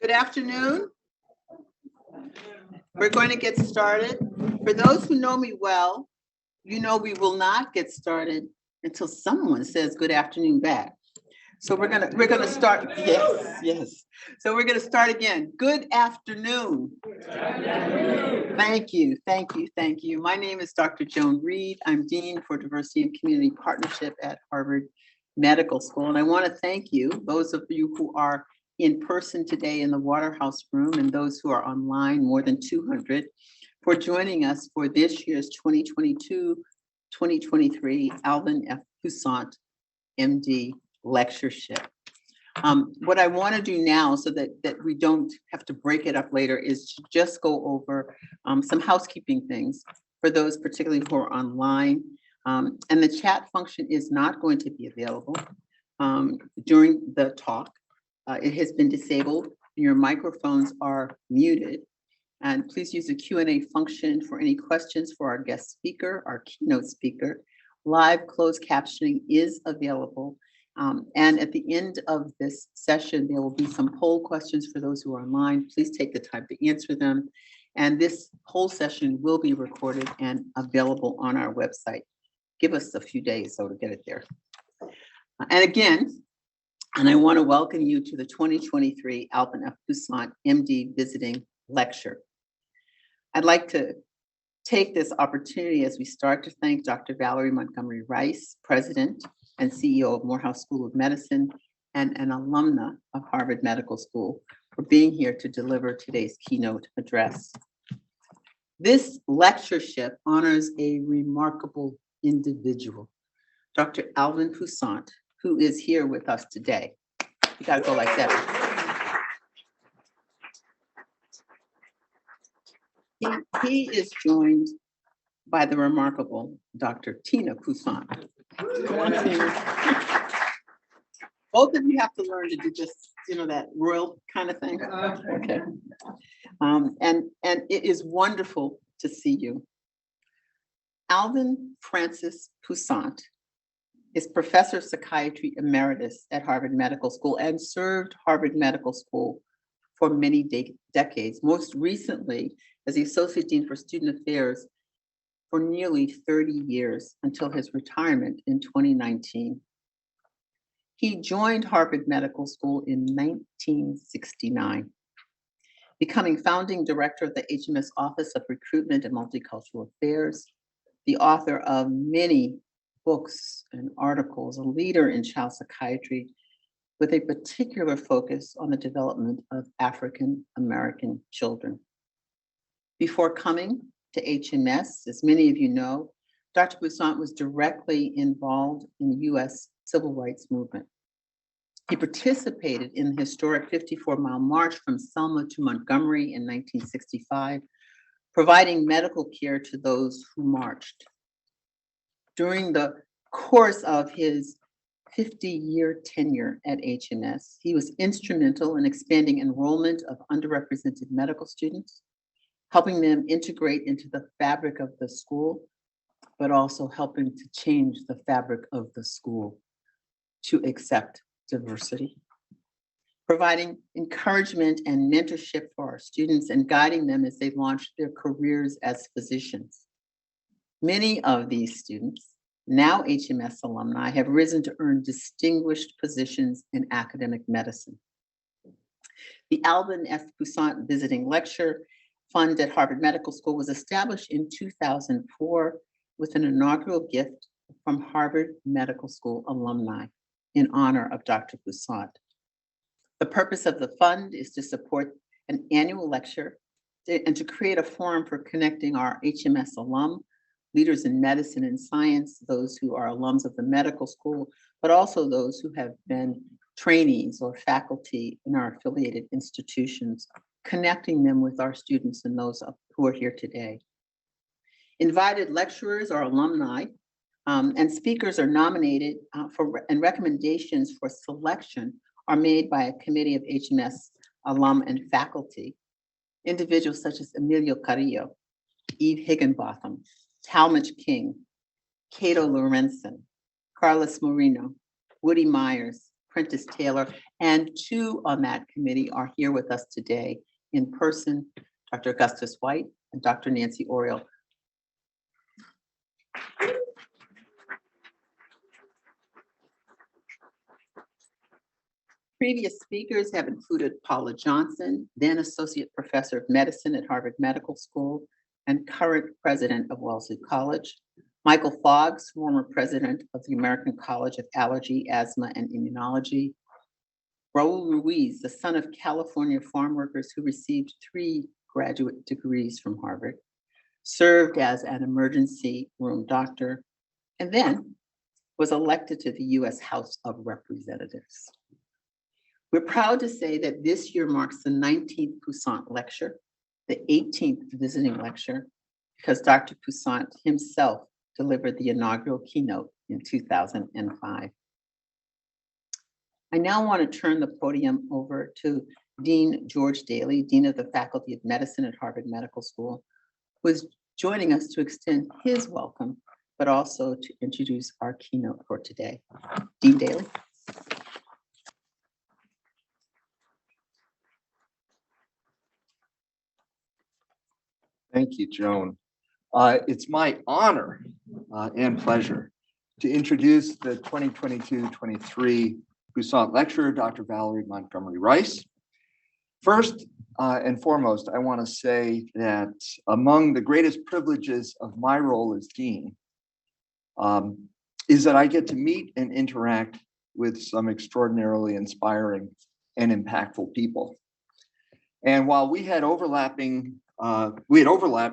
Good afternoon. We're going to get started. For those who know me well, you know we will not get started until someone says good afternoon back. So we're gonna start. Yes. So we're gonna start again. Good afternoon. Thank you. My name is Dr. Joan Reed. I'm Dean for Diversity and Community Partnership at Harvard Medical School. And I want to thank you, those of you who are in person today in the Waterhouse room and those who are online, more than 200, for joining us for this year's 2022-2023 Alvin F. Poussaint, MD Lectureship. What I want to do now so that we don't have to break it up later is to just go over some housekeeping things for those particularly who are online. And the chat function is not going to be available during the talk. It has been disabled. Your microphones are muted. And please use the Q&A function for any questions for our guest speaker, our keynote speaker. Live closed captioning is available. And at the end of this session, there will be some poll questions for those who are online. Please take the time to answer them. And this whole session will be recorded and available on our website. Give us a few days so to get it there. And again, I want to welcome you to the 2023 Alvin F. Poussaint MD Visiting Lecture. I'd like to take this opportunity as we start to thank Dr. Valerie Montgomery Rice, President and CEO of Morehouse School of Medicine and an alumna of Harvard Medical School, for being here to deliver today's keynote address. This lectureship honors a remarkable individual, Dr. Alvin Poussaint, who is here with us today. You gotta go like that. He is joined by the remarkable Dr. Tina Poussaint. Come on, Tina. Both of you have to learn to do just, that royal kind of thing. Okay. And it is wonderful to see you. Alvin Francis Poussaint is Professor of Psychiatry Emeritus at Harvard Medical School and served Harvard Medical School for many decades, most recently as the Associate Dean for Student Affairs for nearly 30 years until his retirement in 2019. He joined Harvard Medical School in 1969, becoming founding director of the HMS Office of Recruitment and Multicultural Affairs, the author of many books and articles, a leader in child psychiatry with a particular focus on the development of African American children. Before coming to HMS, as many of you know, Dr. Poussaint was directly involved in the US Civil Rights Movement. He participated in the historic 54-mile march from Selma to Montgomery in 1965, providing medical care to those who marched. During the course of his 50-year tenure at HMS, he was instrumental in expanding enrollment of underrepresented medical students, helping them integrate into the fabric of the school, but also helping to change the fabric of the school to accept diversity, providing encouragement and mentorship for our students and guiding them as they launch their careers as physicians. Many of these students, now HMS alumni, have risen to earn distinguished positions in academic medicine. The Alvin F. Poussaint Visiting Lecture Fund at Harvard Medical School was established in 2004 with an inaugural gift from Harvard Medical School alumni in honor of Dr. Poussaint. The purpose of the fund is to support an annual lecture and to create a forum for connecting our HMS alum, leaders in medicine and science, those who are alums of the medical school, but also those who have been trainees or faculty in our affiliated institutions, connecting them with our students and those who are here today. Invited lecturers are alumni, and speakers are nominated and recommendations for selection are made by a committee of HMS alum and faculty. Individuals such as Emilio Carrillo, Eve Higginbotham, Talmadge King, Cato Lorenzen, Carlos Moreno, Woody Myers, Prentice Taylor, and two on that committee are here with us today in person, Dr. Augustus White and Dr. Nancy Oriel. Previous speakers have included Paula Johnson, then Associate Professor of Medicine at Harvard Medical School and current President of Wellesley College, Michael Foggs, former President of the American College of Allergy, Asthma, and Immunology, Raul Ruiz, the son of California farm workers who received 3 graduate degrees from Harvard, served as an emergency room doctor, and then was elected to the U.S. House of Representatives. We're proud to say that this year marks the 19th Poussaint Lecture, the 18th visiting lecture, because Dr. Poussaint himself delivered the inaugural keynote in 2005. I now want to turn the podium over to Dean George Daly, Dean of the Faculty of Medicine at Harvard Medical School, who is joining us to extend his welcome, but also to introduce our keynote for today. Dean Daly. Thank you, Joan. It's my honor and pleasure to introduce the 2022-23 Poussaint Lecturer, Dr. Valerie Montgomery Rice. First and foremost, I want to say that among the greatest privileges of my role as dean is that I get to meet and interact with some extraordinarily inspiring and impactful people. And while we had overlapped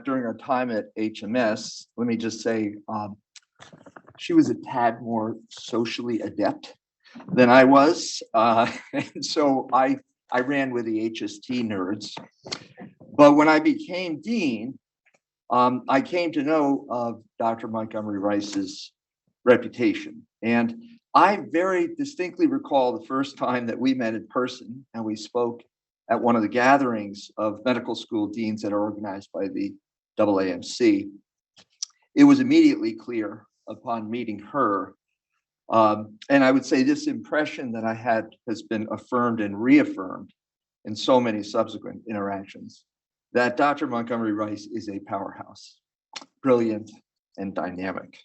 during our time at HMS. Let me just say, she was a tad more socially adept than I was. And so I ran with the HST nerds. But when I became dean, I came to know of Dr. Montgomery Rice's reputation. And I very distinctly recall the first time that we met in person and we spoke at one of the gatherings of medical school deans that are organized by the AAMC. It was immediately clear upon meeting her, and I would say this impression that I had has been affirmed and reaffirmed in so many subsequent interactions, that Dr. Montgomery Rice is a powerhouse, brilliant and dynamic.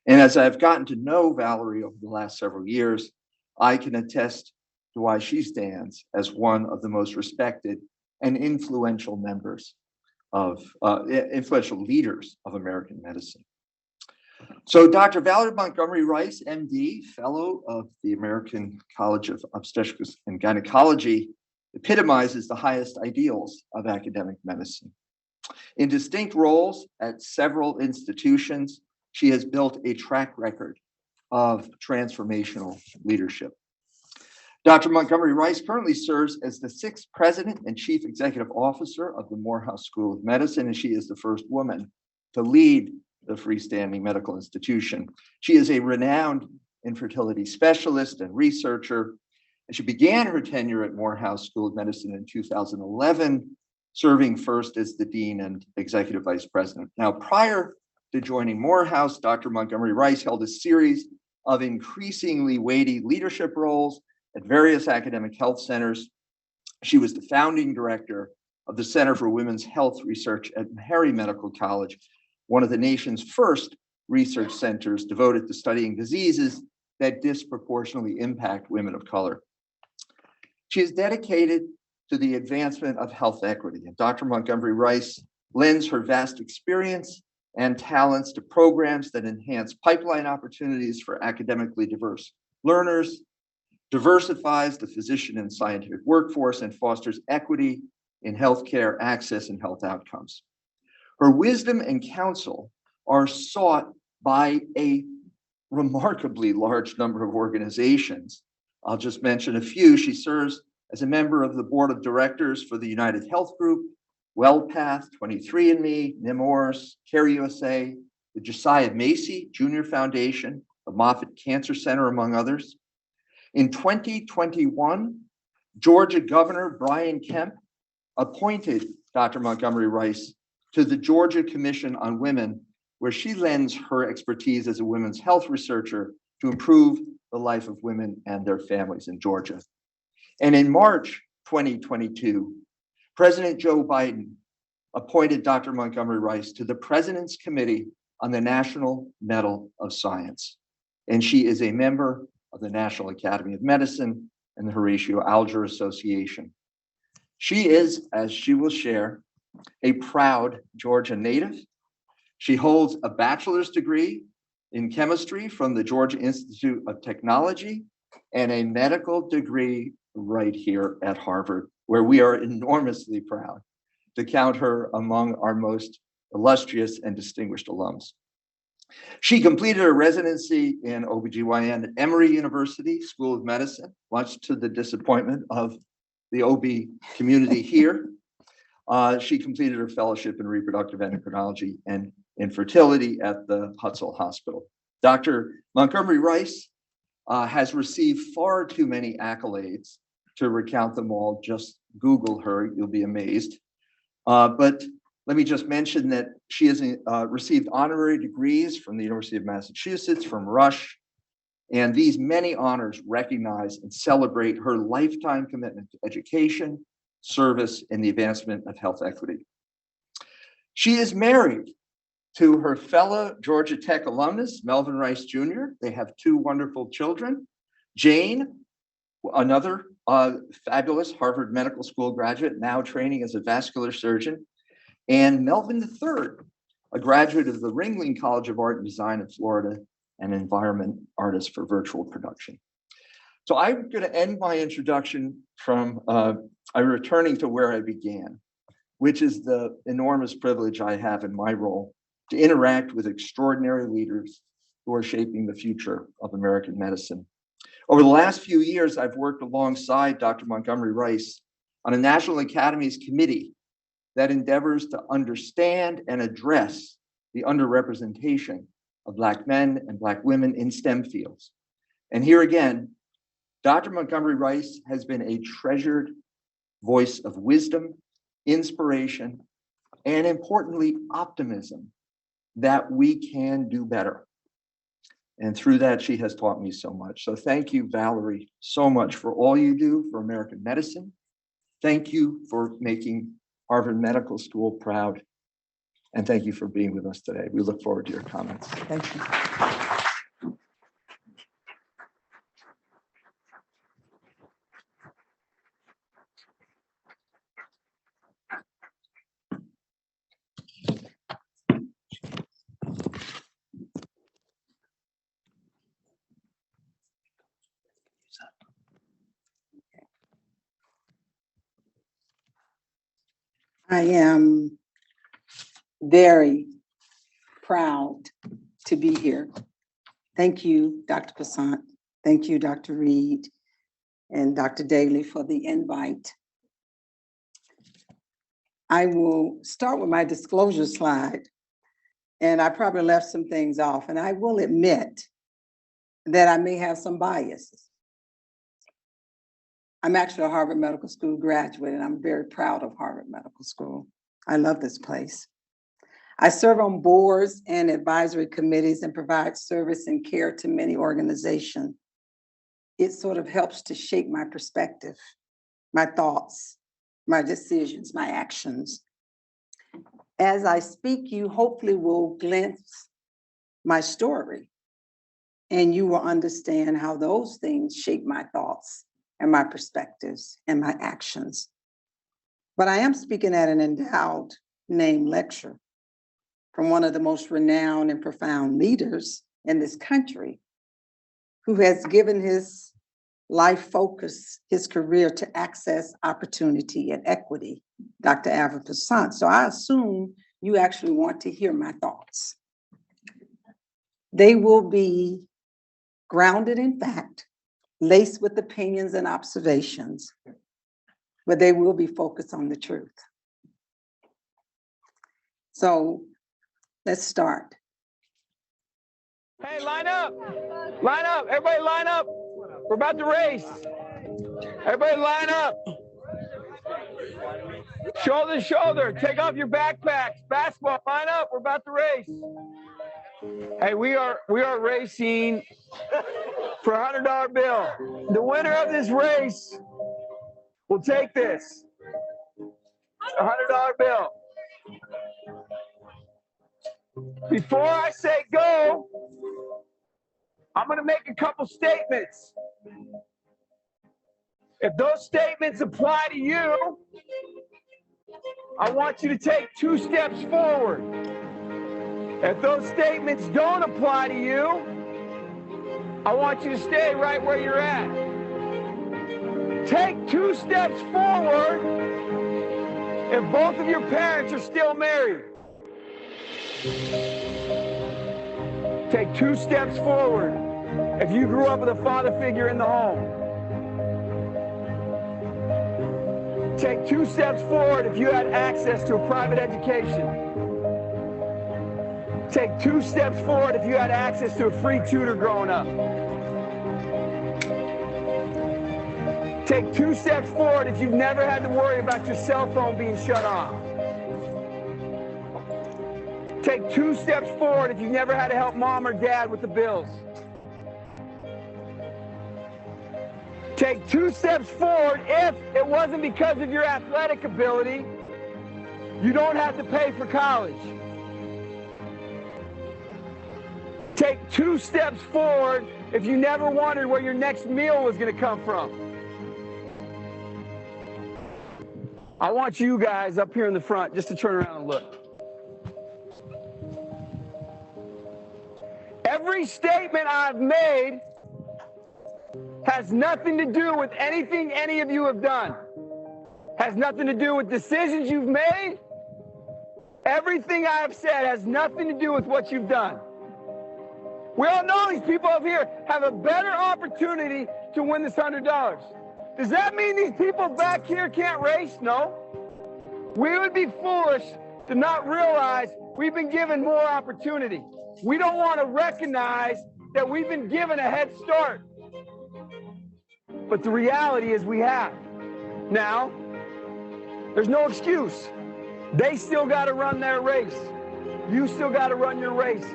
And as I've gotten to know Valerie over the last several years, I can attest to why she stands as one of the most respected and influential members of, influential leaders of American medicine. So Dr. Valerie Montgomery Rice, MD, fellow of the American College of Obstetrics and Gynecology, epitomizes the highest ideals of academic medicine. In distinct roles at several institutions, she has built a track record of transformational leadership. Dr. Montgomery Rice currently serves as the 6th president and chief executive officer of the Morehouse School of Medicine, and she is the first woman to lead the freestanding medical institution. She is a renowned infertility specialist and researcher, and she began her tenure at Morehouse School of Medicine in 2011, serving first as the dean and executive vice president. Now, prior to joining Morehouse, Dr. Montgomery Rice held a series of increasingly weighty leadership roles at various academic health centers. She was the founding director of the Center for Women's Health Research at Meharry Medical College, one of the nation's first research centers devoted to studying diseases that disproportionately impact women of color. She is dedicated to the advancement of health equity, and Dr. Montgomery Rice lends her vast experience and talents to programs that enhance pipeline opportunities for academically diverse learners, diversifies the physician and scientific workforce, and fosters equity in healthcare access and health outcomes. Her wisdom and counsel are sought by a remarkably large number of organizations. I'll just mention a few. She serves as a member of the board of directors for the United Health Group, WellPath, 23andMe, Nemours, Care USA, the Josiah Macy Jr. Foundation, the Moffitt Cancer Center, among others. In 2021, Georgia Governor Brian Kemp appointed Dr. Montgomery Rice to the Georgia Commission on Women, where she lends her expertise as a women's health researcher to improve the life of women and their families in Georgia. And in March 2022, President Joe Biden appointed Dr. Montgomery Rice to the President's Committee on the National Medal of Science. And she is a member of the National Academy of Medicine and the Horatio Alger Association. She is, as she will share, a proud Georgia native. She holds a bachelor's degree in chemistry from the Georgia Institute of Technology and a medical degree right here at Harvard, where we are enormously proud to count her among our most illustrious and distinguished alums. She completed her residency in OBGYN at Emory University School of Medicine, much to the disappointment of the OB community here. She completed her fellowship in reproductive endocrinology and infertility at the Hutzel Hospital. Dr. Montgomery Rice has received far too many accolades to recount them all. Just Google her, you'll be amazed. But let me just mention that she has received honorary degrees from the University of Massachusetts, from Rush, and these many honors recognize and celebrate her lifetime commitment to education, service, and the advancement of health equity. She is married to her fellow Georgia Tech alumnus, Melvin Rice Jr. They have two wonderful children. Jane, another fabulous Harvard Medical School graduate, now training as a vascular surgeon, and Melvin III, a graduate of the Ringling College of Art and Design in Florida, and environment artist for virtual production. So I'm going to end my introduction from returning to where I began, which is the enormous privilege I have in my role to interact with extraordinary leaders who are shaping the future of American medicine. Over the last few years, I've worked alongside Dr. Montgomery Rice on a National Academies committee that endeavors to understand and address the underrepresentation of Black men and Black women in STEM fields. And here again, Dr. Montgomery Rice has been a treasured voice of wisdom, inspiration, and importantly, optimism that we can do better. And through that, she has taught me so much. So thank you, Valerie, so much for all you do for American medicine. Thank you for making Harvard Medical School proud. And thank you for being with us today. We look forward to your comments. Thank you. I am very proud to be here. Thank you, Dr. Poussaint. Thank you, Dr. Reed and Dr. Daly for the invite. I will start with my disclosure slide, and I probably left some things off, and I will admit that I may have some biases. I'm actually a Harvard Medical School graduate, and I'm very proud of Harvard Medical School. I love this place. I serve on boards and advisory committees and provide service and care to many organizations. It sort of helps to shape my perspective, my thoughts, my decisions, my actions. As I speak, you hopefully will glimpse my story, and you will understand how those things shape my thoughts and my perspectives and my actions. But I am speaking at an endowed named lecture from one of the most renowned and profound leaders in this country, who has given his life focus, his career to access, opportunity, and equity, Dr. Alvin Poussaint. So I assume you actually want to hear my thoughts. They will be grounded in fact, laced with opinions and observations, but they will be focused on the truth. So let's start. Hey, line up, everybody line up. We're about to race. Everybody line up. Shoulder to shoulder, take off your backpacks. Basketball, line up, we're about to race. Hey, we are racing for a $100 bill. The winner of this race will take this, a $100 bill. Before I say go, I'm going to make a couple statements. If those statements apply to you, I want you to take 2 steps forward. If those statements don't apply to you, I want you to stay right where you're at. Take 2 steps forward if both of your parents are still married. Take 2 steps forward if you grew up with a father figure in the home. Take 2 steps forward if you had access to a private education. Take 2 steps forward if you had access to a free tutor growing up. Take 2 steps forward if you've never had to worry about your cell phone being shut off. Take 2 steps forward if you've never had to help mom or dad with the bills. Take 2 steps forward if it wasn't because of your athletic ability, you don't have to pay for college. Take 2 steps forward if you never wondered where your next meal was going to come from. I want you guys up here in the front just to turn around and look. Every statement I've made has nothing to do with anything any of you have done. Has nothing to do with decisions you've made. Everything I have said has nothing to do with what you've done. We all know these people up here have a better opportunity to win this $100. Does that mean these people back here can't race? No. We would be foolish to not realize we've been given more opportunity. We don't want to recognize that we've been given a head start. But the reality is we have. Now, there's no excuse. They still got to run their race. You still got to run your race.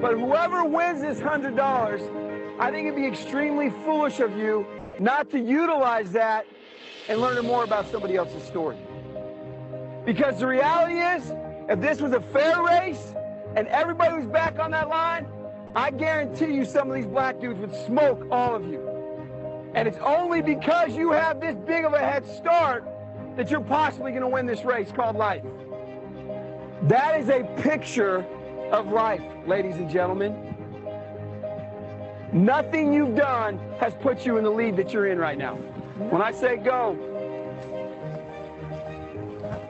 But whoever wins this $100, I think it'd be extremely foolish of you not to utilize that and learn more about somebody else's story. Because the reality is, if this was a fair race and everybody was back on that line, I guarantee you some of these black dudes would smoke all of you. And it's only because you have this big of a head start that you're possibly going to win this race called life. That is a picture of life, ladies and gentlemen. Nothing you've done has put you in the lead that you're in right now. When I say go,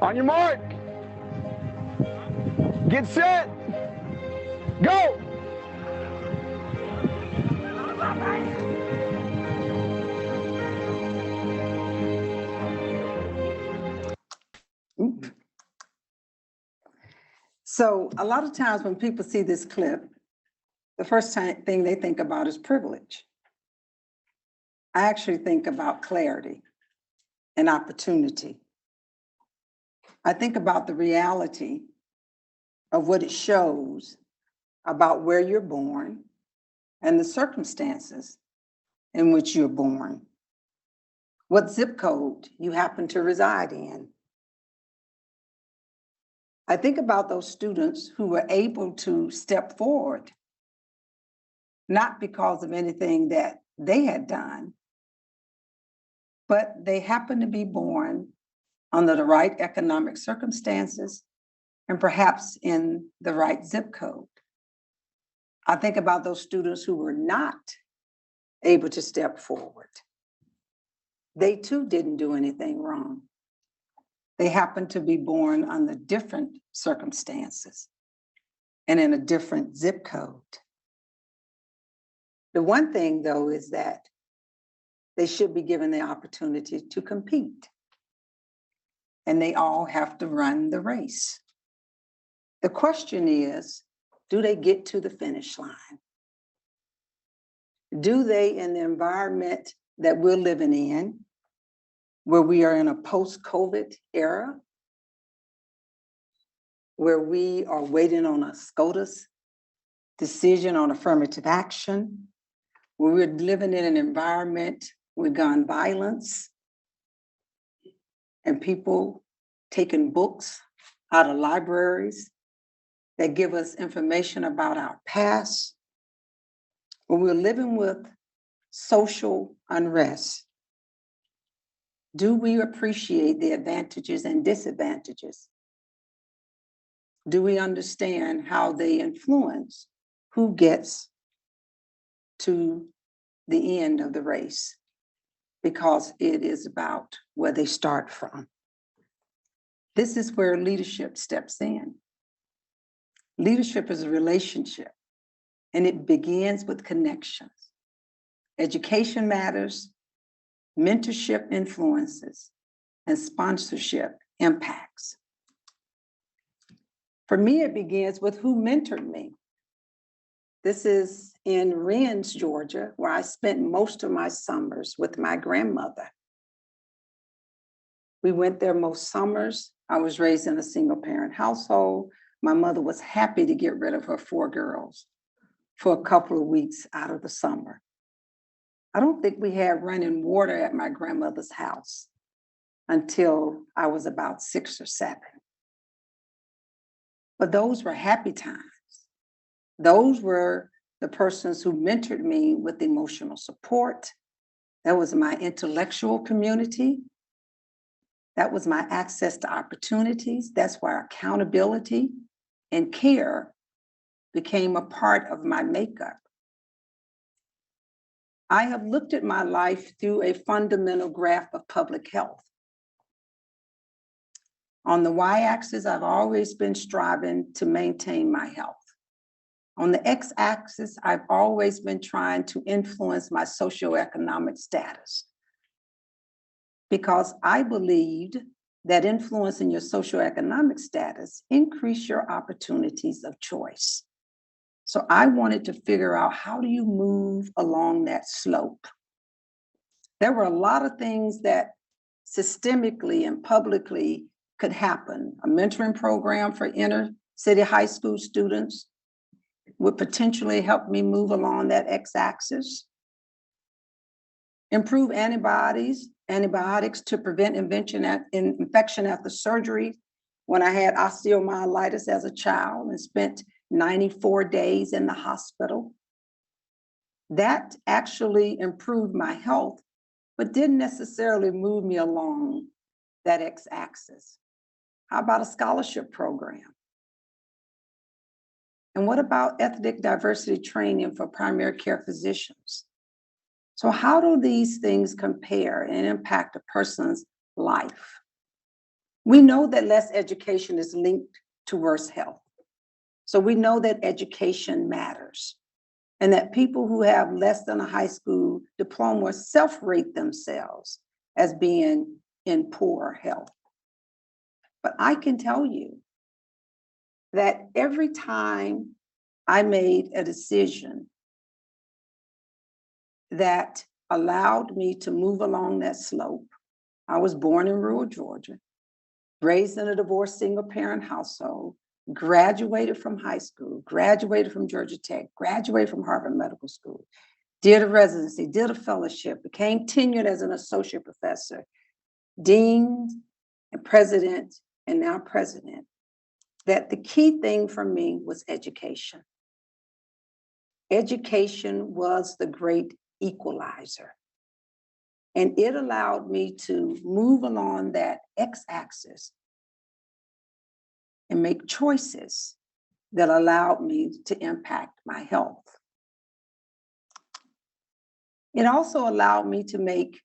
on your mark, get set, go. So a lot of times when people see this clip, the first thing they think about is privilege. I actually think about clarity and opportunity. I think about the reality of what it shows about where you're born and the circumstances in which you're born, what zip code you happen to reside in. I think about those students who were able to step forward, not because of anything that they had done, but they happened to be born under the right economic circumstances and perhaps in the right zip code. I think about those students who were not able to step forward. They too didn't do anything wrong. They happened to be born under different circumstances and in a different zip code. The one thing, though, is that they should be given the opportunity to compete. And they all have to run the race. The question is, do they get to the finish line? Do they, in the environment that we're living in, where we are in a post-COVID era, where we are waiting on a SCOTUS decision on affirmative action, where we're living in an environment with gun violence and people taking books out of libraries that give us information about our past, when we're living with social unrest, do we appreciate the advantages and disadvantages? Do we understand how they influence who gets to the end of the race? Because it is about where they start from. This is where leadership steps in. Leadership is a relationship, and it begins with connections. Education matters, mentorship influences, and sponsorship impacts. For me, it begins with who mentored me. This is in Rennes, Georgia, where I spent most of my summers with my grandmother. We went there most summers. I was raised in a single parent household. My mother was happy to get rid of her 4 girls for a couple of weeks out of the summer. I don't think we had running water at my grandmother's house until I was about 6 or 7. But those were happy times. Those were the persons who mentored me with emotional support. That was my intellectual community. That was my access to opportunities. That's where accountability and care became a part of my makeup. I have looked at my life through a fundamental graph of public health. On the y-axis, I've always been striving to maintain my health. On the x-axis, I've always been trying to influence my socioeconomic status, because I believed that influencing your socioeconomic status increase your opportunities of choice. So I wanted to figure out, how do you move along that slope? There were a lot of things that systemically and publicly could happen. A mentoring program for inner city high school students would potentially help me move along that x-axis. Improve antibiotics to prevent infection after surgery. When I had osteomyelitis as a child and spent 94 days in the hospital, that actually improved my health, but didn't necessarily move me along that x-axis. How about a scholarship program? And what about ethnic diversity training for primary care physicians? So how do these things compare and impact a person's life? We know that less education is linked to worse health. So we know that education matters, and that people who have less than a high school diploma self-rate themselves as being in poor health. But I can tell you that every time I made a decision that allowed me to move along that slope. I was born in rural Georgia, raised in a divorced single parent household, graduated from high school, graduated from Georgia Tech, graduated from Harvard Medical School, did a residency, did a fellowship, became tenured as an associate professor, dean and president, and now president, that the key thing for me was education. Education was the great equalizer. And it allowed me to move along that x-axis and make choices that allowed me to impact my health. It also allowed me to make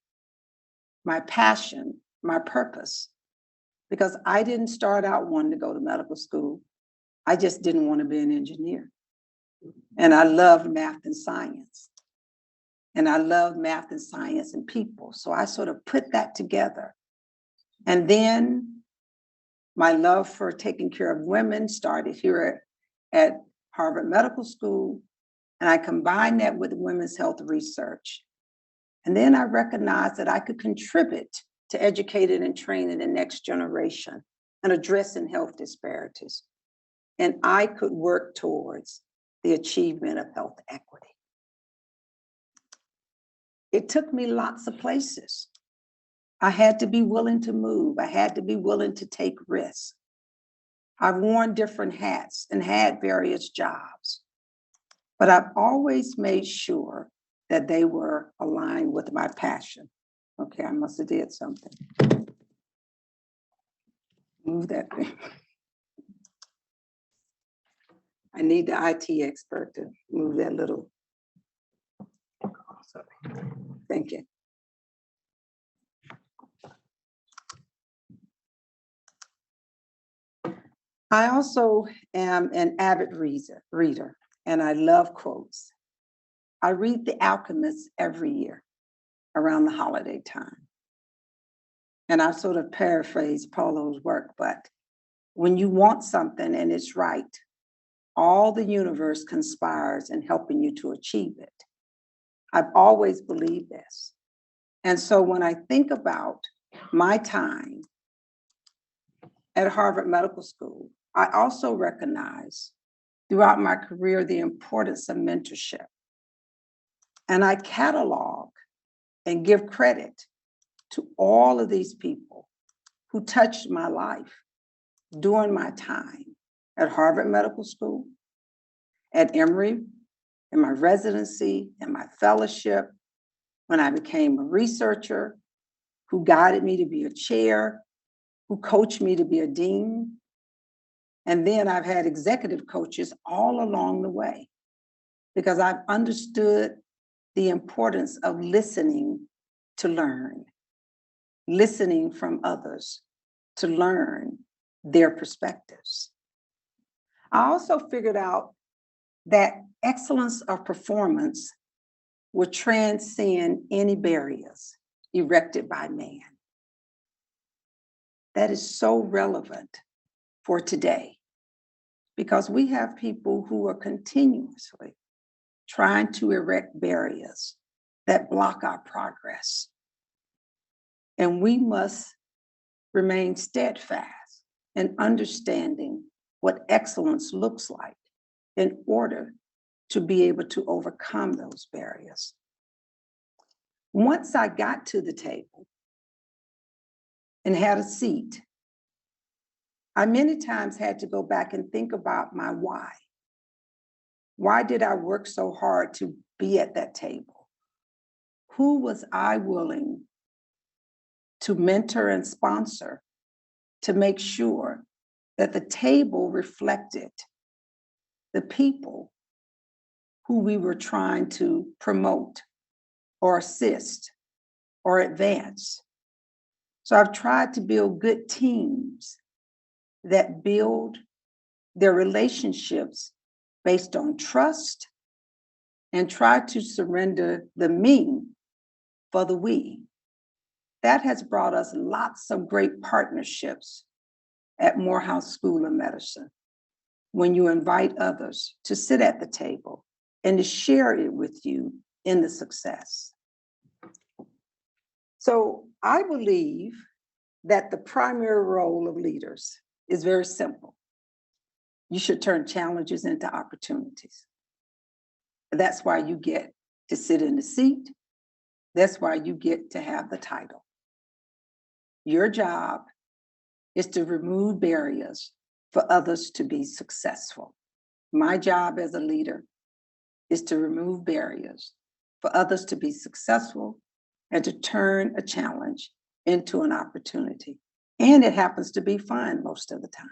my passion my purpose, because I didn't start out wanting to go to medical school. I just didn't want to be an engineer. And I loved math and science. And I loved math and science and people. So I sort of put that together. And then my love for taking care of women started here at Harvard Medical School. And I combined that with women's health research. And then I recognized that I could contribute to educating and training the next generation and addressing health disparities. And I could work towards the achievement of health equity. It took me lots of places. I had to be willing to move. I had to be willing to take risks. I've worn different hats and had various jobs, but I've always made sure that they were aligned with my passion. Okay, I must have did something. Move that thing. I need the IT expert to move that little. Sorry. Thank you. I also am an avid reader, and I love quotes. I read The Alchemist every year around the holiday time. And I sort of paraphrase Paulo's work, but when you want something and it's right, all the universe conspires in helping you to achieve it. I've always believed this. And so when I think about my time at Harvard Medical School, I also recognize throughout my career the importance of mentorship. And I catalog and give credit to all of these people who touched my life during my time at Harvard Medical School, at Emory, in my residency, in my fellowship, when I became a researcher, who guided me to be a chair, who coached me to be a dean. And then I've had executive coaches all along the way, because I've understood the importance of listening to learn, listening from others to learn their perspectives. I also figured out that excellence of performance will transcend any barriers erected by man. That is so relevant for today, because we have people who are continuously trying to erect barriers that block our progress. And we must remain steadfast in understanding what excellence looks like in order to be able to overcome those barriers. Once I got to the table and had a seat, I many times had to go back and think about my why. Why did I work so hard to be at that table? Who was I willing to mentor and sponsor to make sure that the table reflected the people who we were trying to promote or assist or advance? So I've tried to build good teams that build their relationships based on trust and try to surrender the me for the we. That has brought us lots of great partnerships at Morehouse School of Medicine, when you invite others to sit at the table and to share it with you in the success. So I believe that the primary role of leaders is very simple. You should turn challenges into opportunities. That's why you get to sit in the seat. That's why you get to have the title. Your job is to remove barriers for others to be successful. My job as a leader is to remove barriers for others to be successful and to turn a challenge into an opportunity. And it happens to be fun most of the time.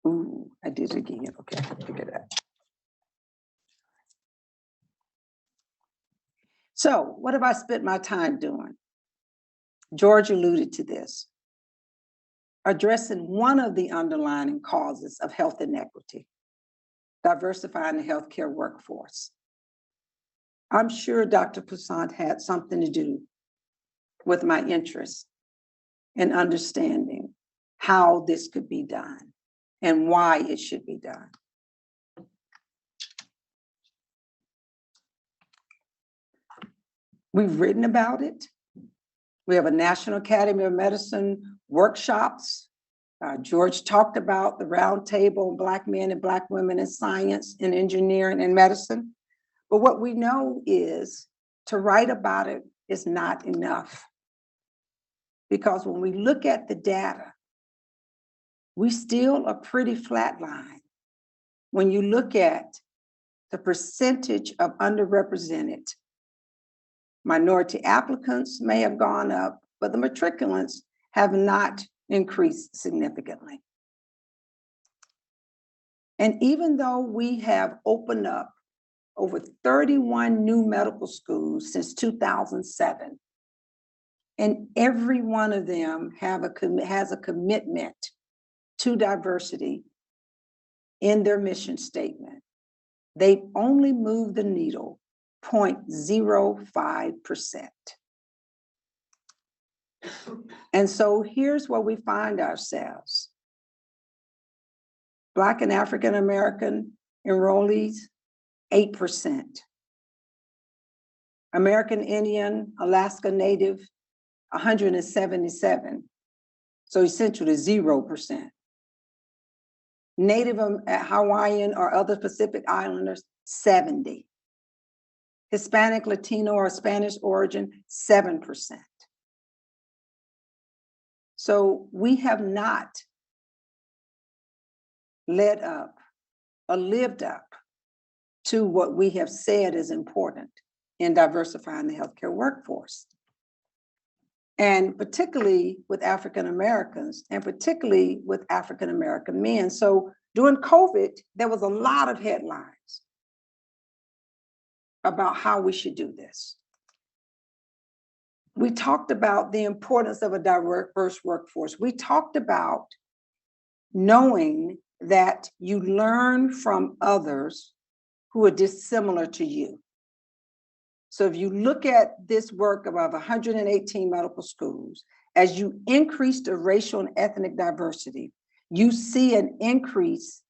Ooh, I did it again. Okay, figure it out. So what have I spent my time doing? George alluded to this. Addressing one of the underlying causes of health inequity, diversifying the healthcare workforce. I'm sure Dr. Poussaint had something to do with my interest in understanding how this could be done and why it should be done. We've written about it. We have a National Academy of Medicine workshops. George talked about the roundtable on Black men and Black women in science and engineering and medicine. But what we know is to write about it is not enough. Because when we look at the data, we still are pretty flatline. When you look at the percentage of underrepresented minority applicants may have gone up, but the matriculants have not increased significantly. And even though we have opened up over 31 new medical schools since 2007, and every one of them has a commitment to diversity in their mission statement, they've only moved the needle 0.05%. And so here's where we find ourselves. Black and African American enrollees, 8%. American Indian, Alaska Native, 177. So essentially 0%. Native Hawaiian or other Pacific Islanders, 70. Hispanic, Latino, or Spanish origin, 7%. So we have not led up or lived up to what we have said is important in diversifying the healthcare workforce. And particularly with African Americans, and particularly with African American men. So during COVID, there was a lot of headlines about how we should do this. We talked about the importance of a diverse workforce. We talked about knowing that you learn from others who are dissimilar to you. So if you look at this work of 118 medical schools, as you increase the racial and ethnic diversity, you see an increase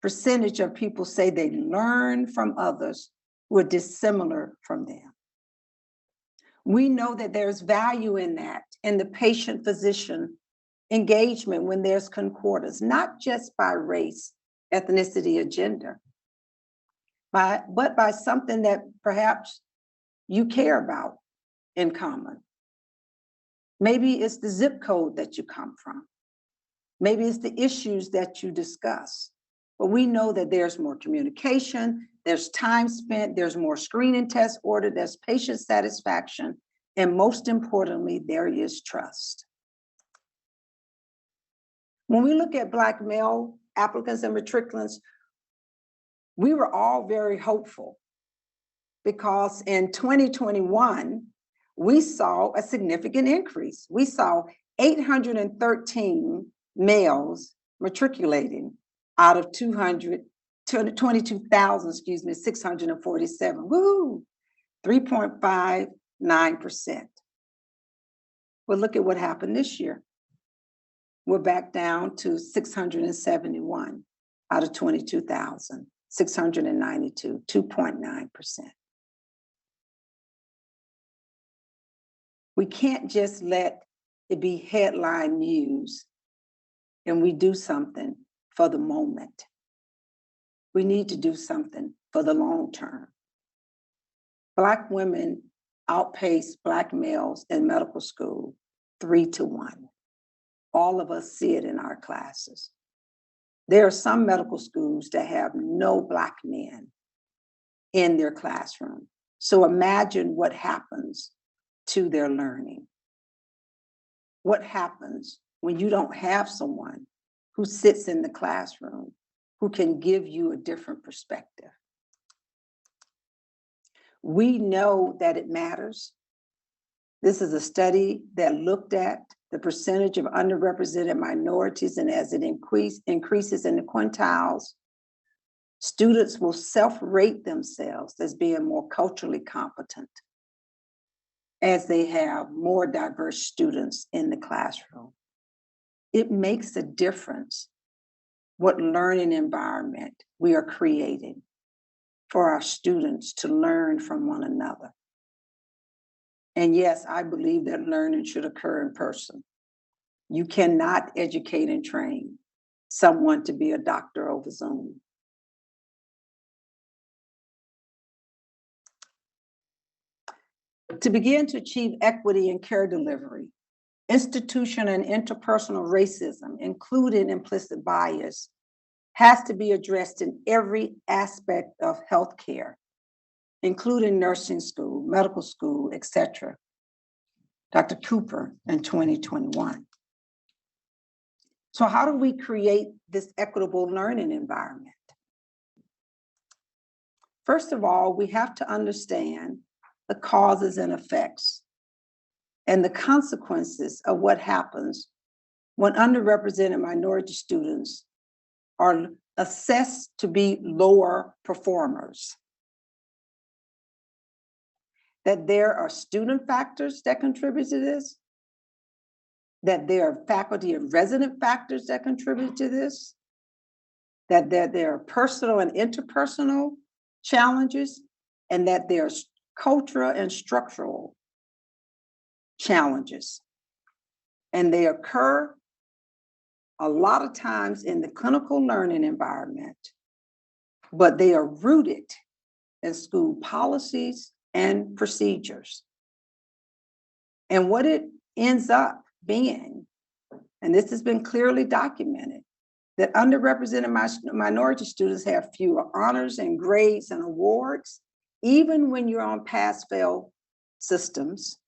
percentage of people say they learn from others who are dissimilar from them. We know that there's value in that, in the patient-physician engagement when there's concordance, not just by race, ethnicity, or gender, but by something that perhaps you care about in common. Maybe it's the zip code that you come from. Maybe it's the issues that you discuss. But we know that there's more communication, there's time spent, there's more screening tests ordered, there's patient satisfaction, and most importantly, there is trust. When we look at Black male applicants and matriculants, we were all very hopeful because in 2021, we saw a significant increase. We saw 813 males matriculating out of 22,647. Woo! 3.59%. Well, look at what happened this year. We're back down to 671 out of 22,692, 2.9%. We can't just let it be headline news and we do something for the moment. We need to do something for the long term. Black women outpace Black males in medical school 3-1. All of us see it in our classes. There are some medical schools that have no Black men in their classroom. So imagine what happens to their learning. What happens when you don't have someone who sits in the classroom who can give you a different perspective? We know that it matters. This is a study that looked at the percentage of underrepresented minorities, and as it increases in the quintiles, students will self-rate themselves as being more culturally competent as they have more diverse students in the classroom. It makes a difference what learning environment we are creating for our students to learn from one another. And yes, I believe that learning should occur in person. You cannot educate and train someone to be a doctor over Zoom. To begin to achieve equity in care delivery, institutional and interpersonal racism, including implicit bias, has to be addressed in every aspect of healthcare, including nursing school, medical school, etc. Dr. Cooper in 2021. So how do we create this equitable learning environment? First of all, we have to understand the causes and effects and the consequences of what happens when underrepresented minority students are assessed to be lower performers. That there are student factors that contribute to this, that there are faculty and resident factors that contribute to this, that there are personal and interpersonal challenges, and that there's cultural and structural challenges. And they occur a lot of times in the clinical learning environment, but they are rooted in school policies and procedures. And what it ends up being, and this has been clearly documented, that underrepresented minority students have fewer honors and grades and awards, even when you're on pass-fail systems.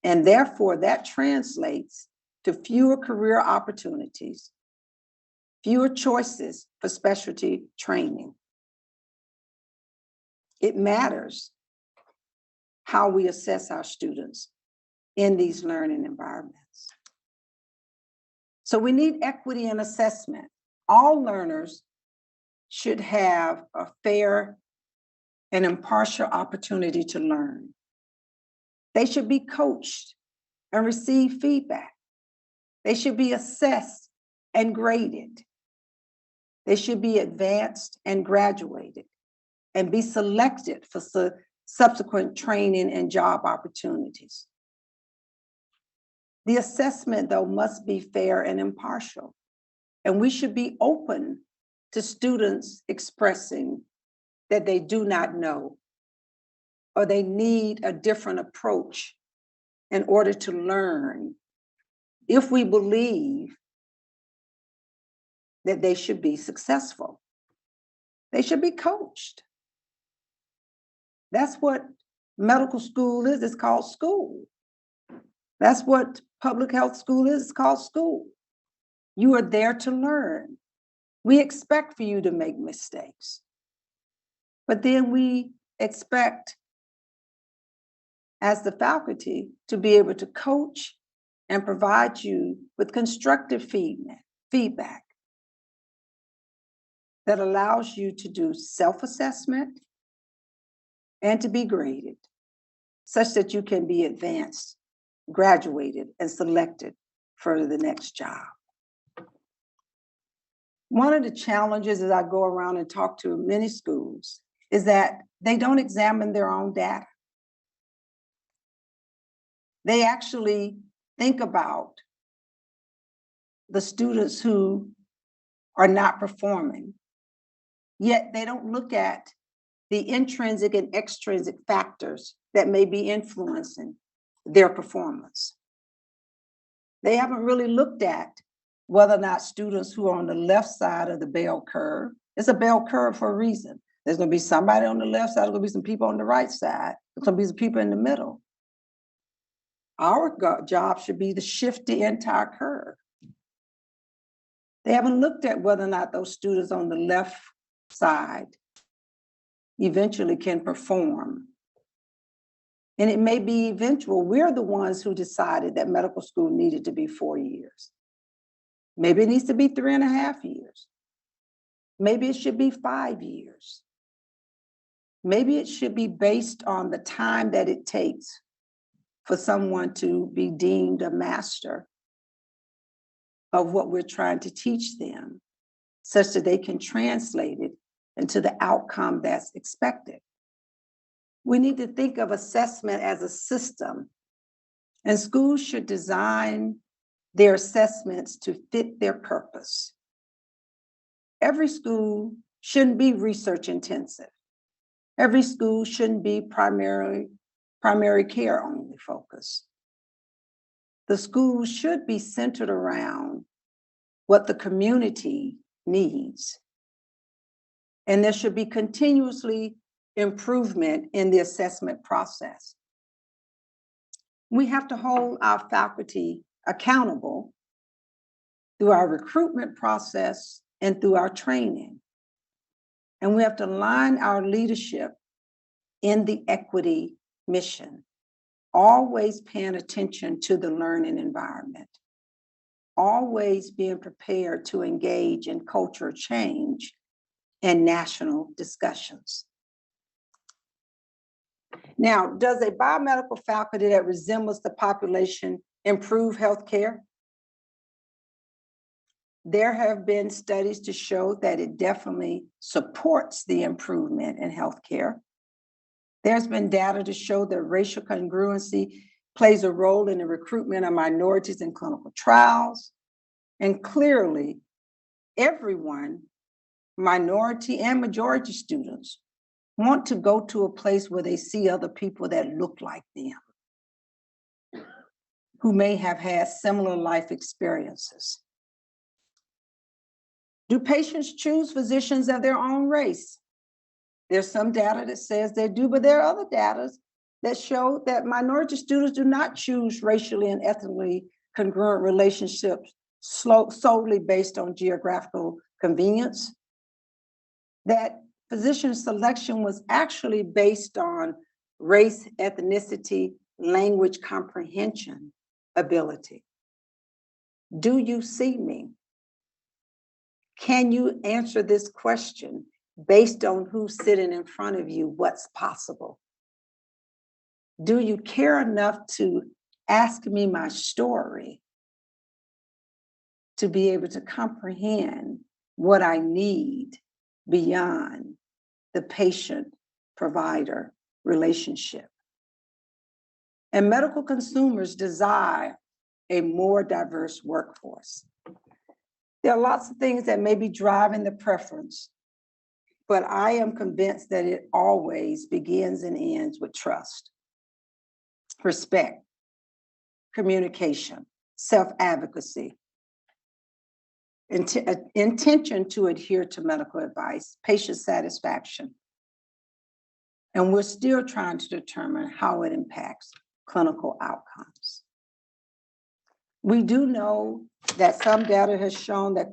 And therefore, that translates to fewer career opportunities, fewer choices for specialty training. It matters how we assess our students in these learning environments. So we need equity in assessment. All learners should have a fair and impartial opportunity to learn. They should be coached and receive feedback. They should be assessed and graded. They should be advanced and graduated and be selected for subsequent training and job opportunities. The assessment, though, must be fair and impartial, and we should be open to students expressing that they do not know or they need a different approach in order to learn if we believe that they should be successful. They should be coached. That's what medical school is. It's called school. That's what public health school is. It's called school. You are there to learn. We expect for you to make mistakes, but then we expect as the faculty to be able to coach and provide you with constructive feedback that allows you to do self-assessment and to be graded such that you can be advanced, graduated, and selected for the next job. One of the challenges as I go around and talk to many schools is that they don't examine their own data. They actually think about the students who are not performing, yet they don't look at the intrinsic and extrinsic factors that may be influencing their performance. They haven't really looked at whether or not students who are on the left side of the bell curve, it's a bell curve for a reason. There's gonna be somebody on the left side, there's gonna be some people on the right side, there's gonna be some people in the middle. Our job should be to shift the entire curve. They haven't looked at whether or not those students on the left side eventually can perform. And it may be eventual. We're the ones who decided that medical school needed to be 4 years. Maybe it needs to be 3.5 years. Maybe it should be 5 years. Maybe it should be based on the time that it takes for someone to be deemed a master of what we're trying to teach them, such that they can translate it into the outcome that's expected. We need to think of assessment as a system, and schools should design their assessments to fit their purpose. Every school shouldn't be research intensive. Every school shouldn't be primarily primary care only focus. The school should be centered around what the community needs. And there should be continuously improvement in the assessment process. We have to hold our faculty accountable through our recruitment process and through our training. And we have to align our leadership in the equity mission, always paying attention to the learning environment, always being prepared to engage in cultural change and national discussions. Now, does a biomedical faculty that resembles the population improve healthcare? There have been studies to show that it definitely supports the improvement in healthcare. There's been data to show that racial congruency plays a role in the recruitment of minorities in clinical trials. And clearly, everyone, minority and majority students, want to go to a place where they see other people that look like them, who may have had similar life experiences. Do patients choose physicians of their own race? There's some data that says they do, but there are other data that show that minority students do not choose racially and ethnically congruent relationships solely based on geographical convenience. That physician selection was actually based on race, ethnicity, language comprehension ability. Do you see me? Can you answer this question based on who's sitting in front of you, what's possible? Do you care enough to ask me my story to be able to comprehend what I need beyond the patient-provider relationship? And medical consumers desire a more diverse workforce. There are lots of things that may be driving the preference, but I am convinced that it always begins and ends with trust, respect, communication, self-advocacy, intention to adhere to medical advice, patient satisfaction. And we're still trying to determine how it impacts clinical outcomes. We do know that some data has shown that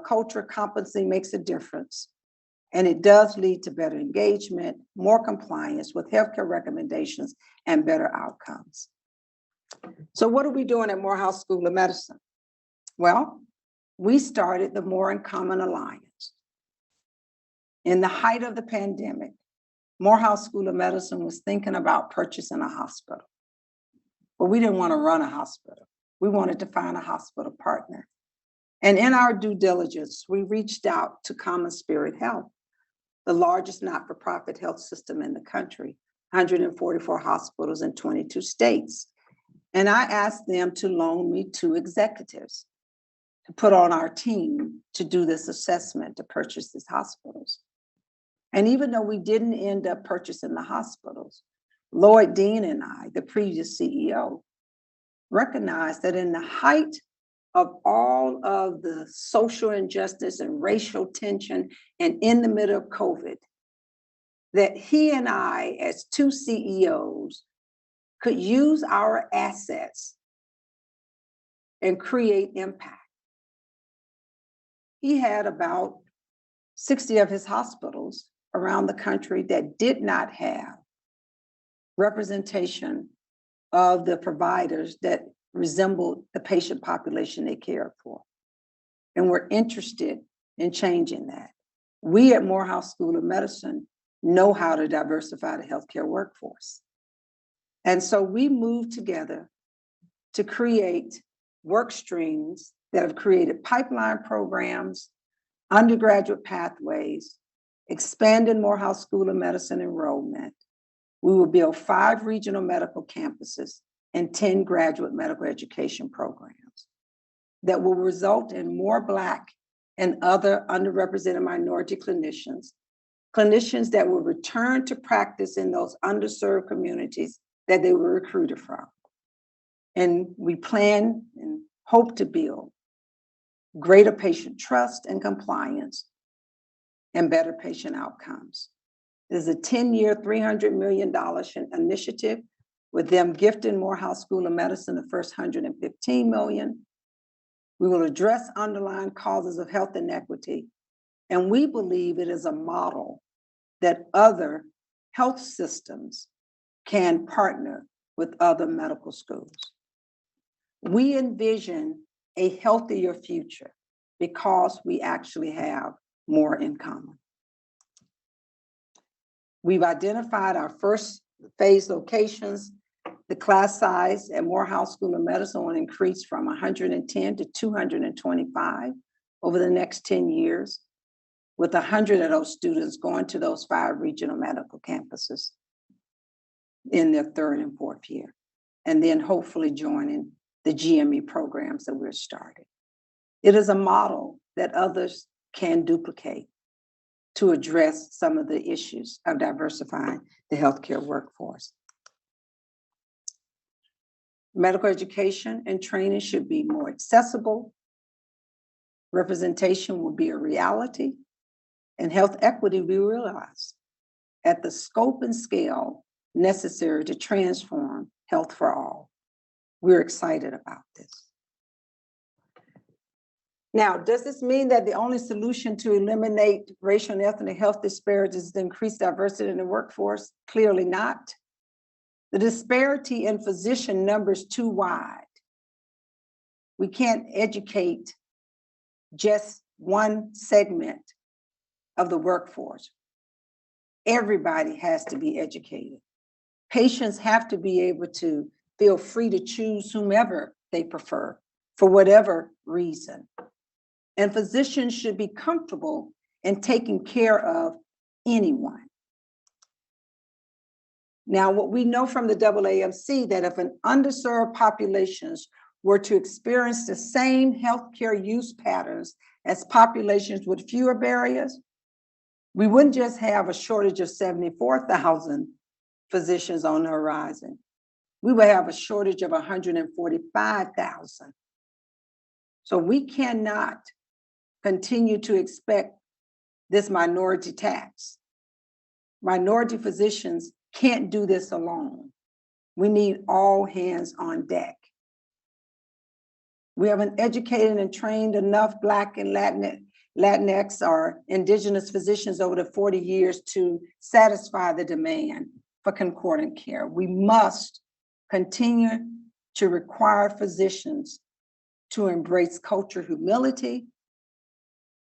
cultural competency makes a difference, and it does lead to better engagement, more compliance with healthcare recommendations, and better outcomes. So what are we doing at Morehouse School of Medicine? Well, we started the More in Common Alliance. In the height of the pandemic, Morehouse School of Medicine was thinking about purchasing a hospital, but we didn't want to run a hospital. We wanted to find a hospital partner. And in our due diligence, we reached out to Common Spirit Health, the largest not-for-profit health system in the country, 144 hospitals in 22 states. And I asked them to loan me 2 executives to put on our team to do this assessment to purchase these hospitals. And even though we didn't end up purchasing the hospitals, Lloyd Dean and I, the previous CEO, recognized that in the height of all of the social injustice and racial tension and in the middle of COVID, that he and I, as 2 CEOs, could use our assets and create impact. He had about 60 of his hospitals around the country that did not have representation of the providers that resembled the patient population they cared for. And we're interested in changing that. We at Morehouse School of Medicine know how to diversify the healthcare workforce. And so we moved together to create work streams that have created pipeline programs, undergraduate pathways, expanded Morehouse School of Medicine enrollment. We will build 5 regional medical campuses and 10 graduate medical education programs that will result in more Black and other underrepresented minority clinicians that will return to practice in those underserved communities that they were recruited from. And we plan and hope to build greater patient trust and compliance and better patient outcomes. There's a 10-year, $300 million initiative with them gifting Morehouse School of Medicine the first $115 million. We will address underlying causes of health inequity, and we believe it is a model that other health systems can partner with other medical schools. We envision a healthier future because we actually have more in common. We've identified our first phase locations. The class size at Morehouse School of Medicine will increase from 110 to 225 over the next 10 years, with 100 of those students going to those 5 regional medical campuses in their 3rd and 4th year, and then hopefully joining the GME programs that we're starting. It is a model that others can duplicate to address some of the issues of diversifying the healthcare workforce. Medical education and training should be more accessible. Representation will be a reality, and health equity will be realized at the scope and scale necessary to transform health for all. We're excited about this. Now, does this mean that the only solution to eliminate racial and ethnic health disparities is to increase diversity in the workforce? Clearly not. The disparity in physician numbers too wide. We can't educate just one segment of the workforce. Everybody has to be educated. Patients have to be able to feel free to choose whomever they prefer for whatever reason. And physicians should be comfortable in taking care of anyone. Now, what we know from the AAMC that if an underserved populations were to experience the same healthcare use patterns as populations with fewer barriers, we wouldn't just have a shortage of 74,000 physicians on the horizon. We would have a shortage of 145,000. So we cannot continue to expect this minority tax. Minority physicians can't do this alone. We need all hands on deck. We haven't educated and trained enough Black and Latinx or Indigenous physicians over the 40 years to satisfy the demand for concordant care. We must continue to require physicians to embrace cultural humility,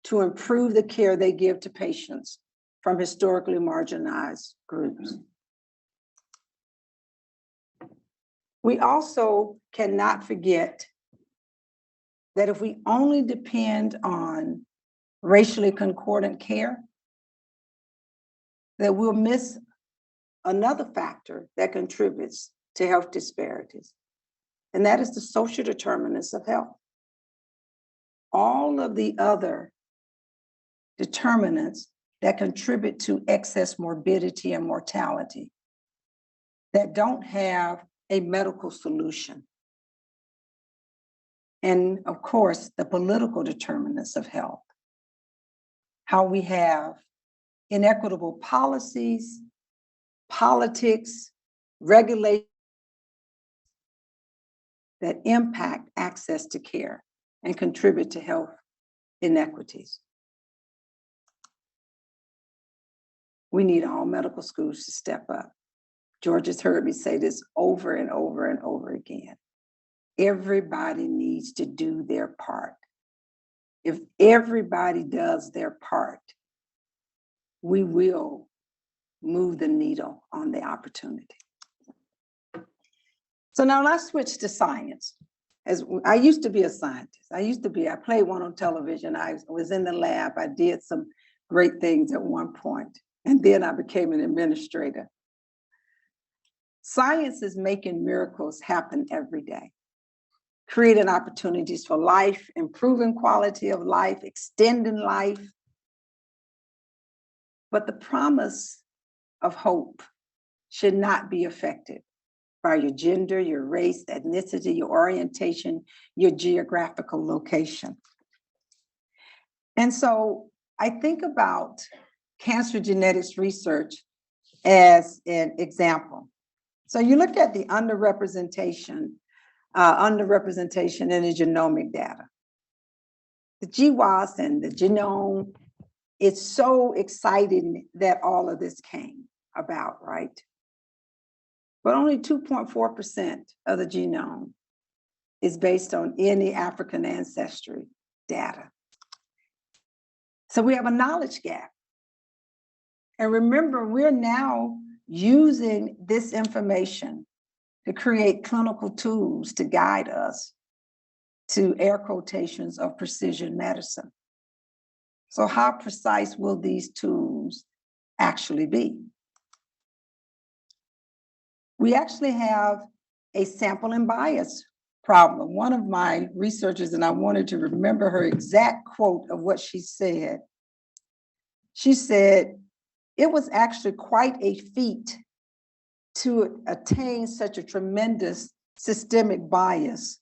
to improve the care they give to patients from historically marginalized groups. We also cannot forget that if we only depend on racially concordant care, that we'll miss another factor that contributes to health disparities, and that is the social determinants of health. All of the other determinants that contribute to excess morbidity and mortality that don't have a medical solution. And of course, the political determinants of health, how we have inequitable policies, politics, regulations that impact access to care and contribute to health inequities. We need all medical schools to step up. George has heard me say this over and over and over again. Everybody needs to do their part. If everybody does their part, we will move the needle on the opportunity. So now let's switch to science. As I used to be a scientist. I played one on television. I was in the lab. I did some great things at one point, and then I became an administrator. Science is making miracles happen every day, creating opportunities for life, improving quality of life, extending life. But the promise of hope should not be affected by your gender, your race, ethnicity, your orientation, your geographical location. And so I think about cancer genetics research as an example. So you look at the underrepresentation in the genomic data. The GWAS and the genome, it's so exciting that all of this came about, right? But only 2.4% of the genome is based on any African ancestry data. So we have a knowledge gap. And remember, we're now using this information to create clinical tools to guide us to air quotations of precision medicine. So how precise will these tools actually be? We actually have a sample and bias problem. One of my researchers, and I wanted to remember her exact quote of what she said. She said, it was actually quite a feat to attain such a tremendous systemic bias,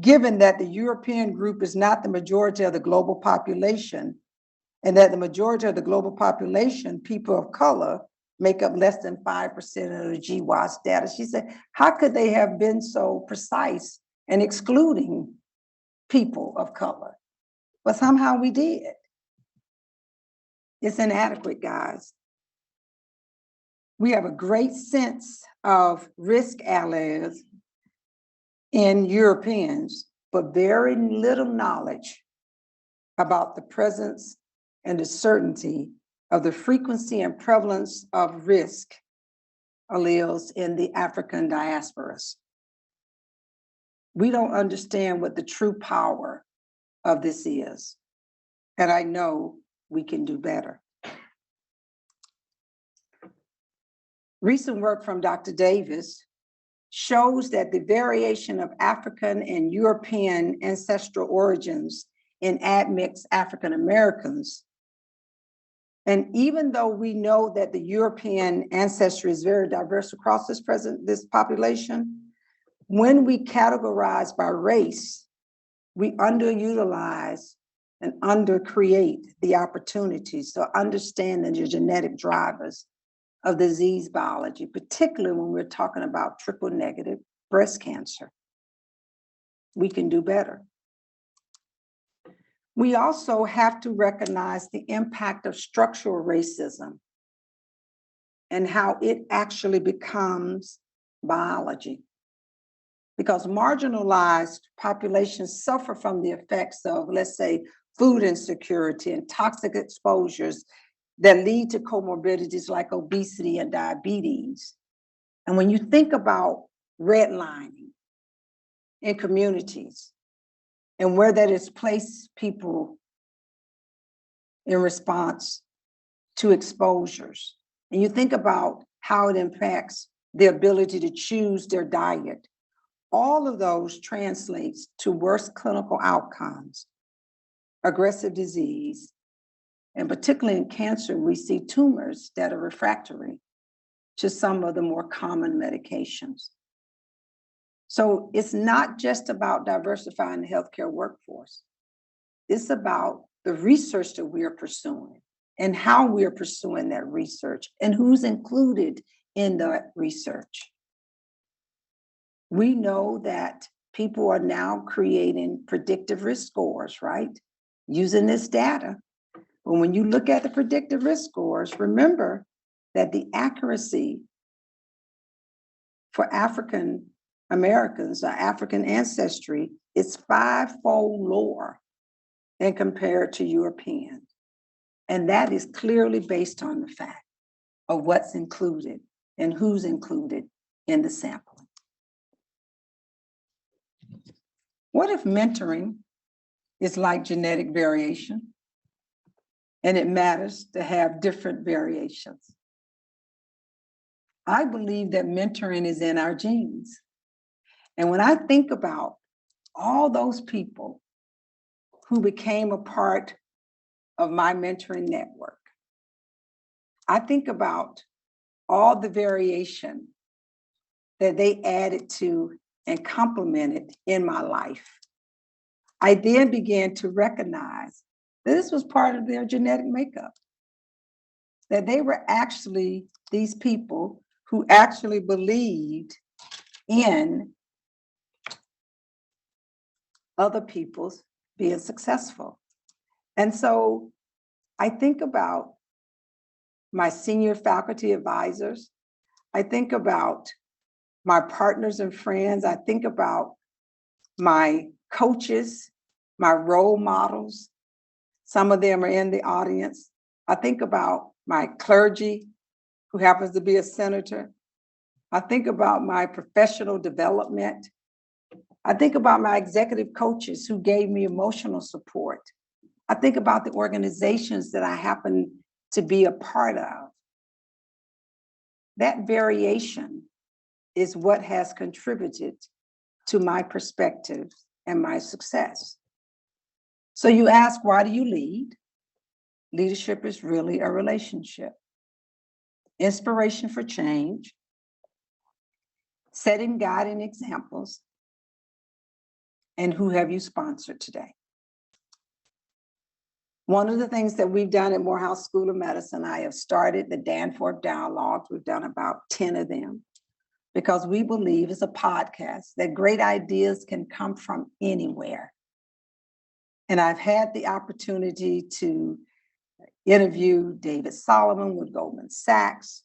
given that the European group is not the majority of the global population, and that the majority of the global population, people of color, make up less than 5% of the GWAS data. She said, how could they have been so precise in excluding people of color? But somehow we did. It's inadequate, guys. We have a great sense of risk alleles in Europeans, but very little knowledge about the presence and the certainty of the frequency and prevalence of risk alleles in the African diasporas. We don't understand what the true power of this is. And I know we can do better. Recent work from Dr. Davis shows that the variation of African and European ancestral origins in admixed African Americans. And even though we know that the European ancestry is very diverse across this population, when we categorize by race, we underutilize and undercreate the opportunities to understand the genetic drivers of disease biology, particularly when we're talking about triple negative breast cancer. We can do better. We also have to recognize the impact of structural racism and how it actually becomes biology. Because marginalized populations suffer from the effects of, let's say, food insecurity and toxic exposures that lead to comorbidities like obesity and diabetes. And when you think about redlining in communities and where that has placed people in response to exposures, and you think about how it impacts their ability to choose their diet, all of those translates to worse clinical outcomes, aggressive disease, and particularly in cancer, we see tumors that are refractory to some of the more common medications. So it's not just about diversifying the healthcare workforce. It's about the research that we are pursuing and how we are pursuing that research and who's included in that research. We know that people are now creating predictive risk scores, right? Using this data. But when you look at the predictive risk scores, remember that the accuracy for African Americans or African ancestry is 5-fold lower than compared to Europeans. And that is clearly based on the fact of what's included and who's included in the sampling. What if mentoring is like genetic variation? And it matters to have different variations. I believe that mentoring is in our genes. And when I think about all those people who became a part of my mentoring network, I think about all the variation that they added to and complemented in my life. I then began to recognize that this was part of their genetic makeup, that they were actually these people who actually believed in other people's being successful. And so I think about my senior faculty advisors. I think about my partners and friends. I think about my coaches, my role models. Some of them are in the audience. I think about my clergy, who happens to be a senator. I think about my professional development. I think about my executive coaches who gave me emotional support. I think about the organizations that I happen to be a part of. That variation is what has contributed to my perspective and my success. So you ask, why do you lead? Leadership is really a relationship. Inspiration for change, setting guiding examples, and who have you sponsored today? One of the things that we've done at Morehouse School of Medicine, I have started the Danforth Dialogues. We've done about 10 of them because we believe it's a podcast that great ideas can come from anywhere. And I've had the opportunity to interview David Solomon with Goldman Sachs,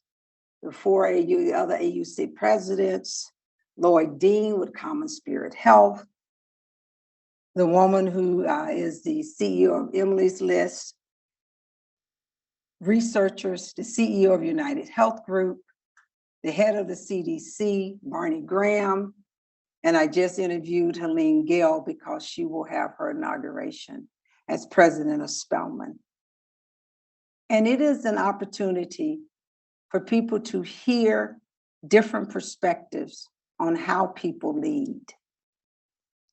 the other AUC presidents, Lloyd Dean with Common Spirit Health, the woman who is the CEO of Emily's List, researchers, the CEO of United Health Group, the head of the CDC, Barney Graham, and I just interviewed Helene Gayle because she will have her inauguration as president of Spelman. And it is an opportunity for people to hear different perspectives on how people lead.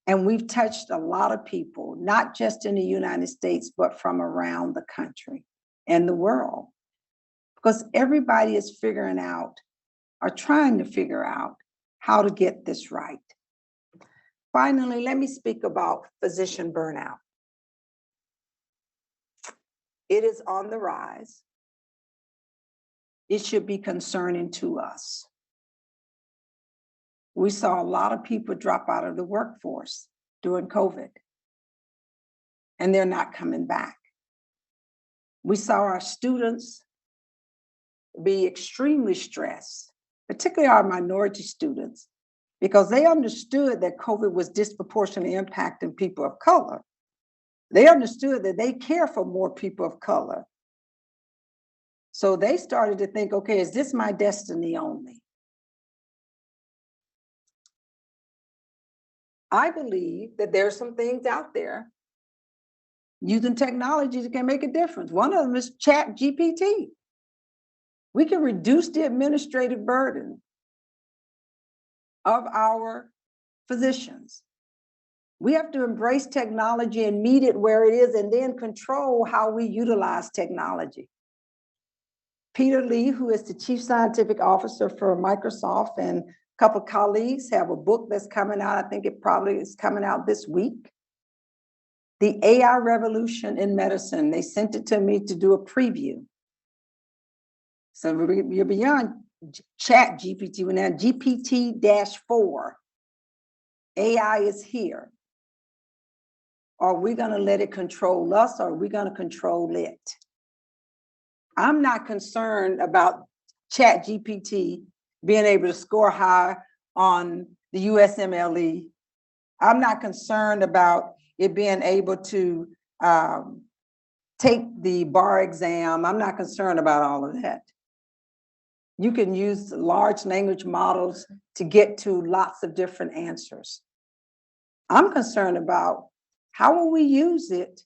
And we've touched a lot of people, not just in the United States, but from around the country and the world. Because everybody is figuring out or trying to figure out how to get this right. Finally, let me speak about physician burnout. It is on the rise. It should be concerning to us. We saw a lot of people drop out of the workforce during COVID, and they're not coming back. We saw our students be extremely stressed, particularly our minority students, because they understood that COVID was disproportionately impacting people of color. They understood that they care for more people of color. So they started to think, okay, is this my destiny only? I believe that there are some things out there using technology that can make a difference. One of them is ChatGPT. We can reduce the administrative burden of our physicians. We have to embrace technology and meet it where it is and then control how we utilize technology. Peter Lee, who is the Chief Scientific Officer for Microsoft, and a couple of colleagues have a book that's coming out. I think it probably is coming out this week. The AI Revolution in Medicine. They sent it to me to do a preview. So we're beyond Chat GPT. We're now GPT-4. AI is here. Are we going to let it control us, or are we going to control it? I'm not concerned about Chat GPT being able to score high on the USMLE. I'm not concerned about it being able to take the bar exam. I'm not concerned about all of that. You can use large language models to get to lots of different answers. I'm concerned about how will we use it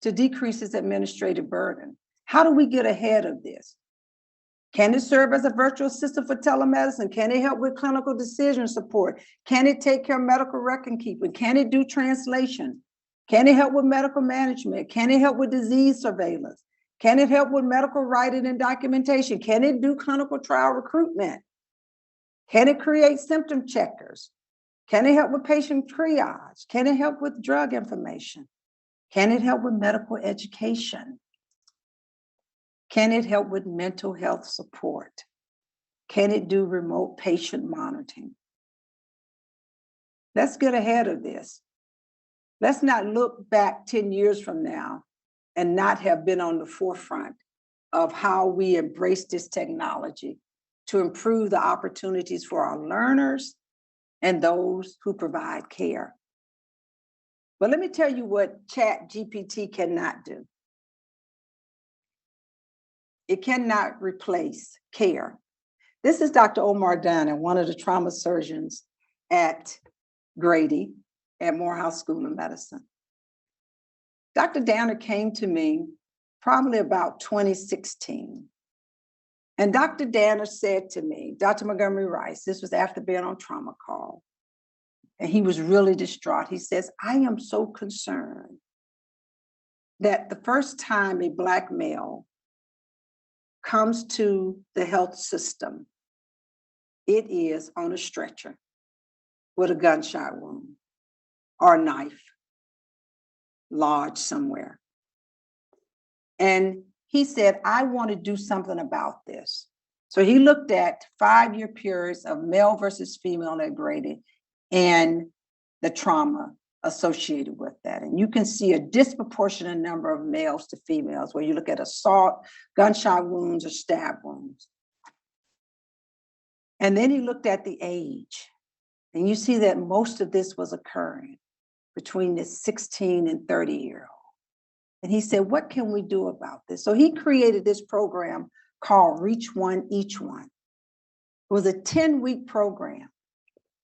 to decrease its administrative burden? How do we get ahead of this? Can it serve as a virtual assistant for telemedicine? Can it help with clinical decision support? Can it take care of medical record keeping? Can it do translation? Can it help with medical management? Can it help with disease surveillance? Can it help with medical writing and documentation? Can it do clinical trial recruitment? Can it create symptom checkers? Can it help with patient triage? Can it help with drug information? Can it help with medical education? Can it help with mental health support? Can it do remote patient monitoring? Let's get ahead of this. Let's not look back 10 years from now and not have been on the forefront of how we embrace this technology to improve the opportunities for our learners and those who provide care. But let me tell you what ChatGPT cannot do. It cannot replace care. This is Dr. Omar Dana, one of the trauma surgeons at Grady at Morehouse School of Medicine. Dr. Danner came to me probably about 2016. And Dr. Danner said to me, Dr. Montgomery Rice, this was after being on trauma call, and he was really distraught. He says, I am so concerned that the first time a Black male comes to the health system, it is on a stretcher with a gunshot wound or a knife lodged somewhere. And he said, I want to do something about this. So he looked at 5-year periods of male versus female at Grady and the trauma associated with that. And you can see a disproportionate number of males to females where you look at assault, gunshot wounds, or stab wounds. And then he looked at the age. And you see that most of this was occurring between the 16 and 30-year-old. And he said, what can we do about this? So he created this program called Reach One, Each One. It was a 10-week program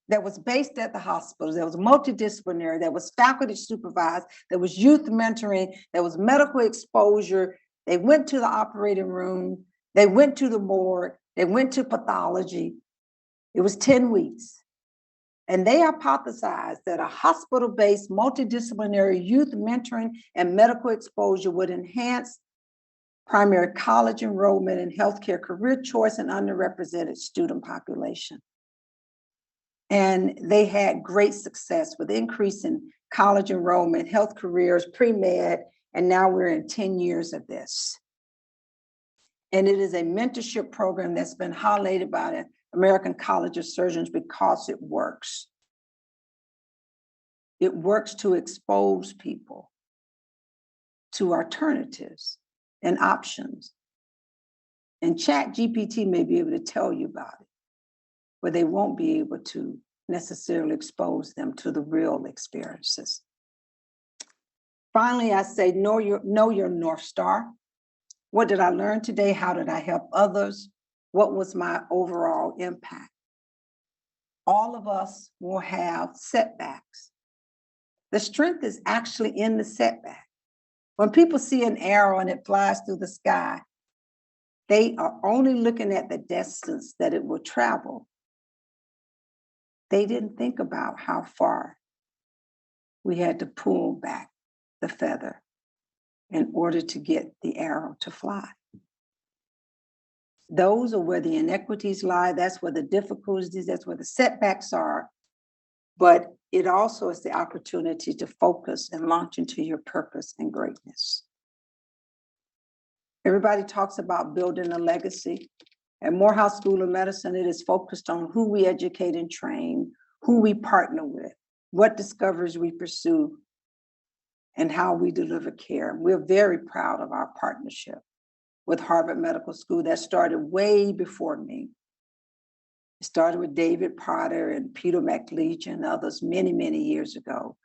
that was based at the hospitals, that was multidisciplinary, that was faculty supervised, that was youth mentoring, that was medical exposure. They went to the operating room, they went to the morgue, they went to pathology. It was 10 weeks. And they hypothesized that a hospital-based multidisciplinary youth mentoring and medical exposure would enhance primary college enrollment and healthcare career choice and underrepresented student population. And they had great success with increasing college enrollment, health careers, pre-med, and now we're in 10 years of this. And it is a mentorship program that's been highlighted by the American College of Surgeons because it works. It works to expose people to alternatives and options. And ChatGPT may be able to tell you about it, but they won't be able to necessarily expose them to the real experiences. Finally, I say, know your North Star. What did I learn today? How did I help others? What was my overall impact? All of us will have setbacks. The strength is actually in the setback. When people see an arrow and it flies through the sky, they are only looking at the distance that it will travel. They didn't think about how far we had to pull back the feather in order to get the arrow to fly. Those are where the inequities lie. That's where the difficulties, that's where the setbacks are. But it also is the opportunity to focus and launch into your purpose and greatness. Everybody talks about building a legacy. At Morehouse School of Medicine, it is focused on who we educate and train, who we partner with, what discoveries we pursue, and how we deliver care. We're very proud of our partnership with Harvard Medical School that started way before me. It started with David Potter and Peter McLeach and others many, many years ago,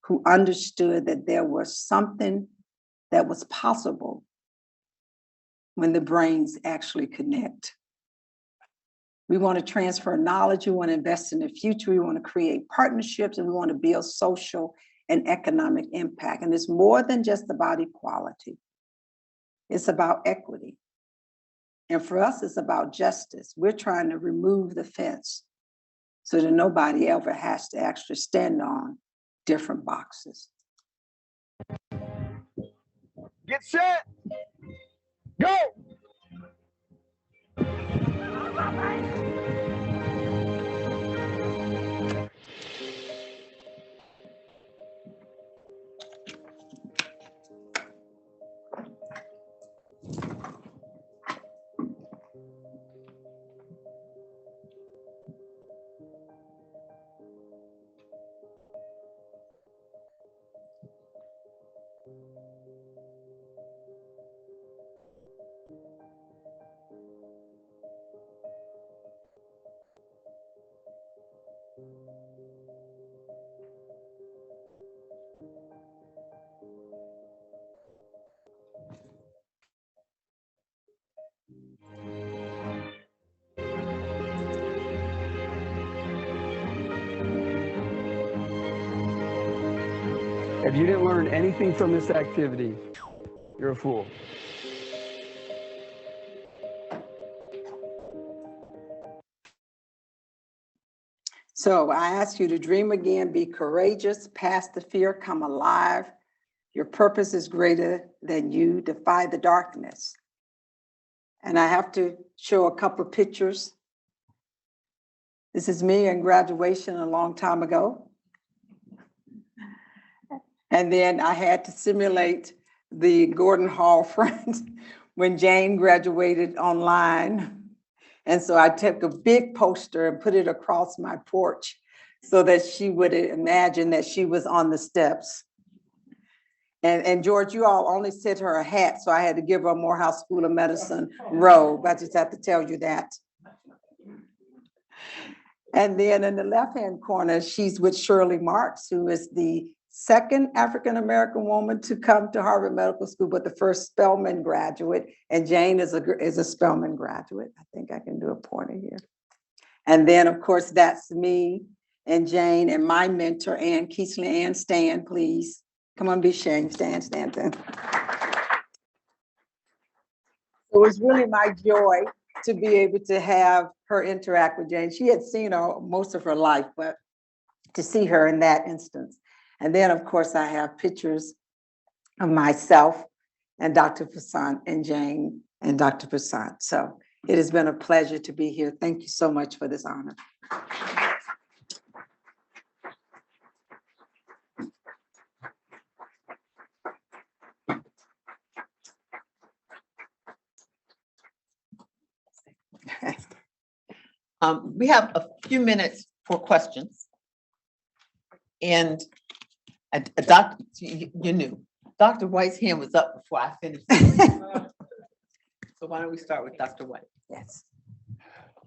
who understood that there was something that was possible when the brains actually connect. We want to transfer knowledge, we want to invest in the future, we want to create partnerships, and we want to build social and economic impact. And it's more than just about equality. It's about equity. And for us, it's about justice. We're trying to remove the fence so that nobody ever has to actually stand on different boxes. Get set. Go. If you didn't learn anything from this activity, you're a fool. So I ask you to dream again, be courageous, pass the fear, come alive. Your purpose is greater than you, defy the darkness. And I have to show a couple of pictures. This is me in graduation a long time ago. And then I had to simulate the Gordon Hall front when Jane graduated online. And so I took a big poster and put it across my porch so that she would imagine that she was on the steps. And George, you all only sent her a hat, so I had to give her a Morehouse School of Medicine robe. I just have to tell you that. And then in the left-hand corner, she's with Shirley Marks, who is the second African-American woman to come to Harvard Medical School, but the first Spelman graduate. And Jane is a Spelman graduate. I think I can do a pointer here. And then, of course, that's me and Jane and my mentor, Ann Keesley. Ann, stand, please. Come on, be ashamed. Stand. It was really my joy to be able to have her interact with Jane. She had seen her most of her life, but to see her in that instance. And then, of course, I have pictures of myself and Dr. Poussaint and Jane and Dr. Poussaint. So it has been a pleasure to be here. Thank you so much for this honor. We have a few minutes for questions. And Dr. You knew, Dr. White's hand was up before I finished. So why don't we start with Dr. White? Yes.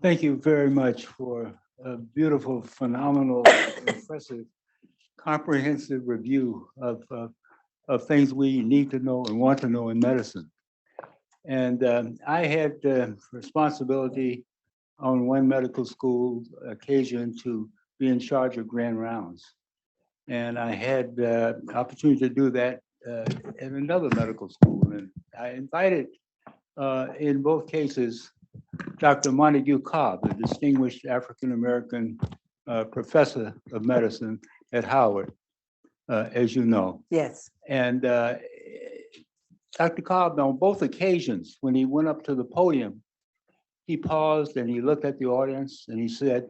Thank you very much for a beautiful, phenomenal, impressive, comprehensive review of things we need to know and want to know in medicine. And I had responsibility on one medical school occasion to be in charge of grand rounds. And I had the opportunity to do that at another medical school. And I invited, in both cases, Dr. Montague Cobb, a distinguished African-American professor of medicine at Howard, as you know. Yes. And Dr. Cobb, on both occasions, when he went up to the podium, he paused and he looked at the audience and he said,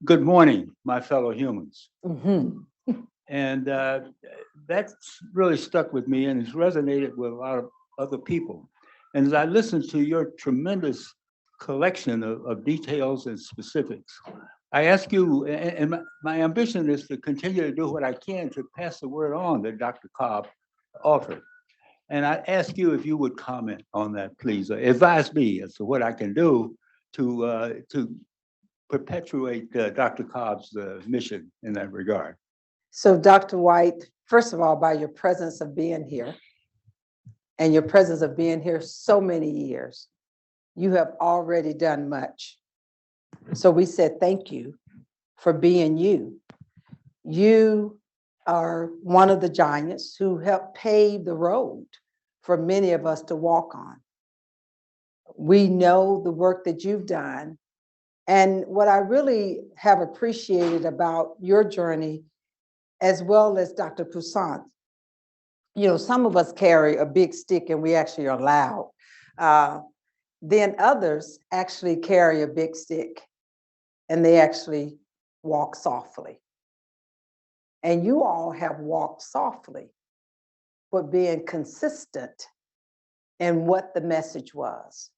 "Good morning, my fellow humans." Mm-hmm. And that's really stuck with me and has resonated with a lot of other people. And as I listened to your tremendous collection of details and specifics, I ask you, and my ambition is to continue to do what I can to pass the word on that Dr. Cobb offered. And I ask you if you would comment on that, please. Advise me as to what I can do to perpetuate Dr. Cobb's mission in that regard. So Dr. White, first of all, by your presence of being here and your presence of being here so many years, you have already done much. So we said, thank you for being you. You are one of the giants who helped pave the road for many of us to walk on. We know the work that you've done. And what I really have appreciated about your journey, as well as Dr. Poussaint, you know, some of us carry a big stick and we actually are loud. Then others actually carry a big stick and they actually walk softly. And you all have walked softly, but being consistent in what the message was.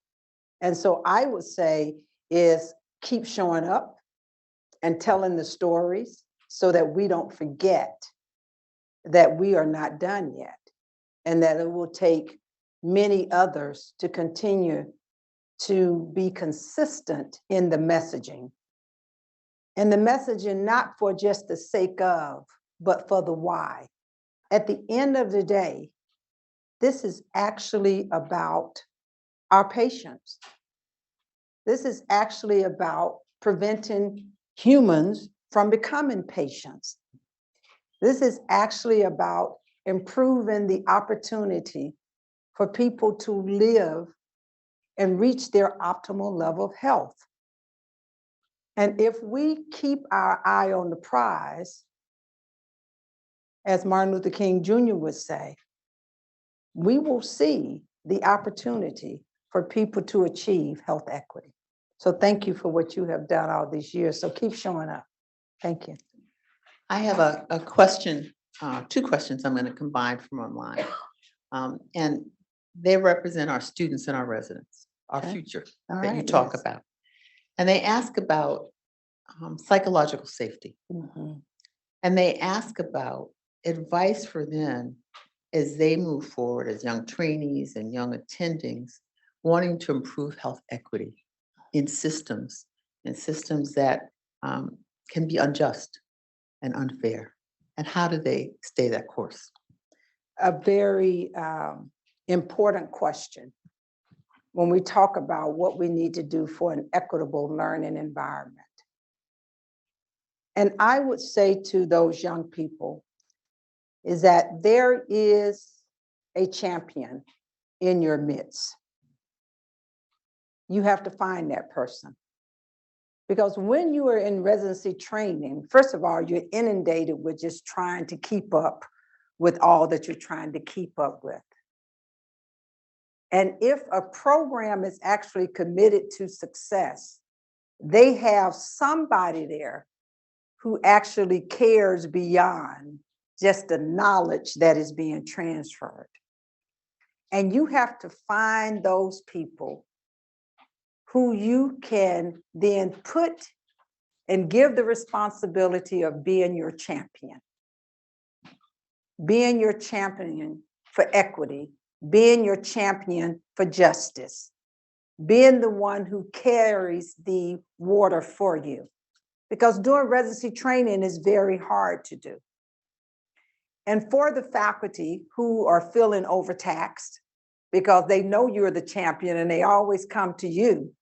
And so I would say is keep showing up and telling the stories so that we don't forget that we are not done yet and that it will take many others to continue to be consistent in the messaging. And the messaging not for just the sake of, but for the why. At the end of the day, this is actually about our patients. This is actually about preventing humans from becoming patients. This is actually about improving the opportunity for people to live and reach their optimal level of health. And if we keep our eye on the prize, as Martin Luther King Jr. would say, we will see the opportunity for people to achieve health equity. So thank you for what you have done all these years. So keep showing up. Thank you. I have a question, two questions I'm going to combine from online. And they represent our students and our residents, our Okay. future All that you right, talk yes. about. And they ask about psychological safety. Mhm. And they ask about advice for them as they move forward as young trainees and young attendings, wanting to improve health equity in systems that can be unjust and unfair. And how do they stay that course? A very important question when we talk about what we need to do for an equitable learning environment. And I would say to those young people is that there is a champion in your midst. You have to find that person. Because when you are in residency training, first of all, you're inundated with just trying to keep up with all that you're trying to keep up with. And if a program is actually committed to success, they have somebody there who actually cares beyond just the knowledge that is being transferred. And you have to find those people who you can then put and give the responsibility of being your champion. Being your champion for equity, being your champion for justice, being the one who carries the water for you. Because doing residency training is very hard to do. And for the faculty who are feeling overtaxed because they know you're the champion and they always come to you,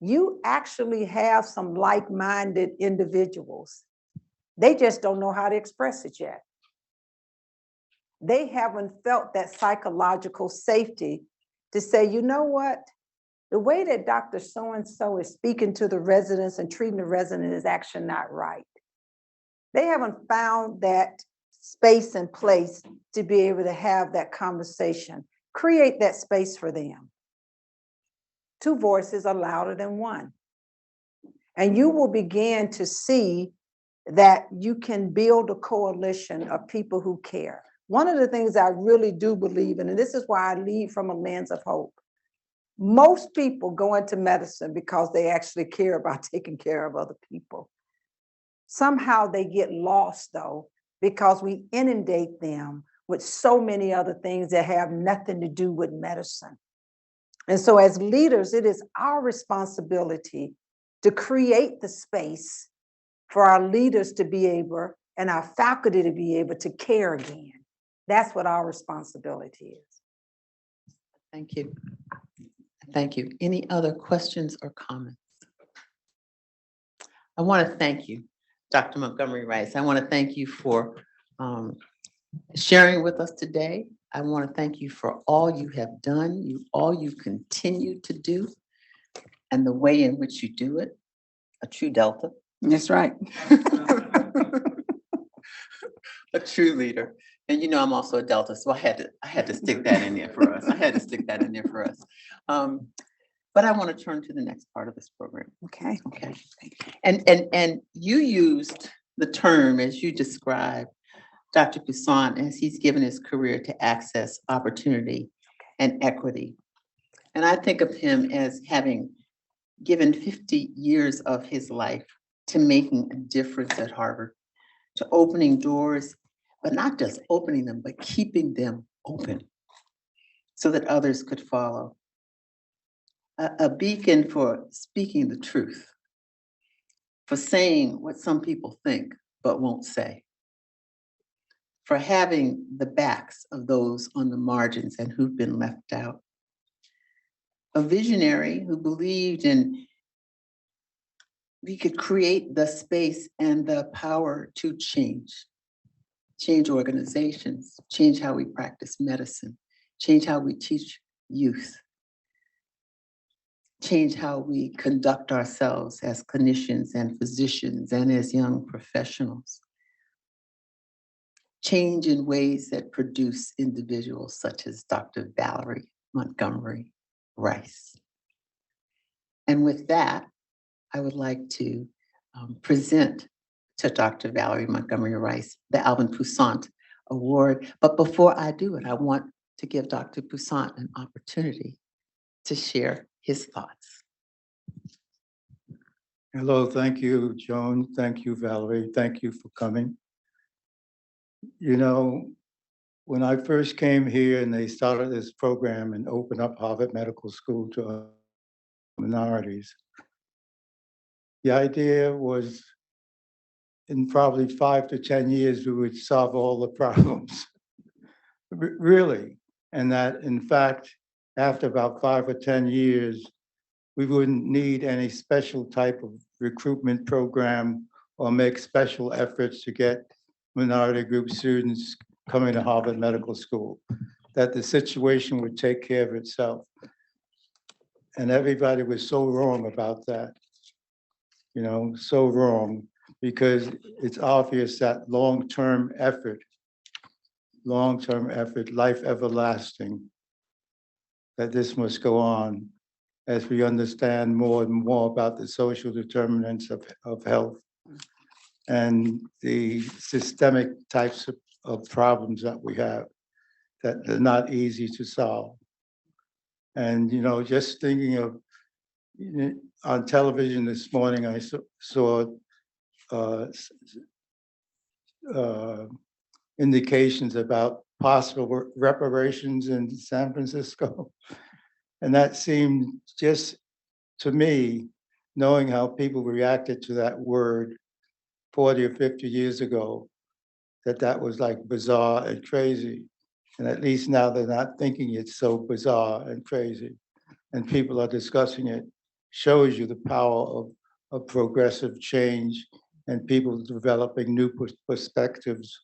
you actually have some like-minded individuals. They just don't know how to express it yet. They haven't felt that psychological safety to say, you know what? The way that Dr. So-and-so is speaking to the residents and treating the resident is actually not right. They haven't found that space and place to be able to have that conversation. Create that space for them. Two voices are louder than one. And you will begin to see that you can build a coalition of people who care. One of the things I really do believe in, and this is why I lead from a lens of hope, most people go into medicine because they actually care about taking care of other people. Somehow they get lost, though, because we inundate them with so many other things that have nothing to do with medicine. And so as leaders, it is our responsibility to create the space for our leaders to be able and our faculty to be able to care again. That's what our responsibility is. Thank you. Thank you. Any other questions or comments? I want to thank you, Dr. Montgomery Rice. I want to thank you for sharing with us today. I want to thank you for all you have done, all you continue to do, and the way in which you do it. A true Delta. That's right. A true leader. And you know, I'm also a Delta, so I had to stick that in there for us. I had to stick that in there for us. But I want to turn to the next part of this program. Okay. Okay. And you used the term as you described Dr. Poussaint as he's given his career to access opportunity and equity. And I think of him as having given 50 years of his life to making a difference at Harvard, to opening doors, but not just opening them, but keeping them open so that others could follow. A beacon for speaking the truth, for saying what some people think but won't say, for having the backs of those on the margins and who've been left out. A visionary who believed in we could create the space and the power to change. change organizations, change how we practice medicine, change how we teach youth, change how we conduct ourselves as clinicians and physicians and as young professionals, change in ways that produce individuals such as Dr. Valerie Montgomery Rice. And with that, I would like to present to Dr. Valerie Montgomery Rice the Alvin Poussaint Award. But before I do it, I want to give Dr. Poussaint an opportunity to share his thoughts. Hello, thank you, Joan. Thank you, Valerie. Thank you for coming. You know, when I first came here and they started this program and opened up Harvard Medical School to minorities, the idea was in probably 5 to 10 years, we would solve all the problems. Really. And that, in fact, after about 5 or 10 years, we wouldn't need any special type of recruitment program or make special efforts to get minority group students coming to Harvard Medical School, that the situation would take care of itself. And everybody was so wrong about that, you know, so wrong, because it's obvious that long-term effort, life everlasting, that this must go on as we understand more and more about the social determinants of health and the systemic types of problems that we have that are not easy to solve. And, you know, just thinking of, on television this morning, I saw indications about possible reparations in San Francisco. And that seemed, just to me, knowing how people reacted to that word 40 or 50 years ago, that was like bizarre and crazy. And at least now they're not thinking it's so bizarre and crazy. And people are discussing it, shows you the power of progressive change and people developing new perspectives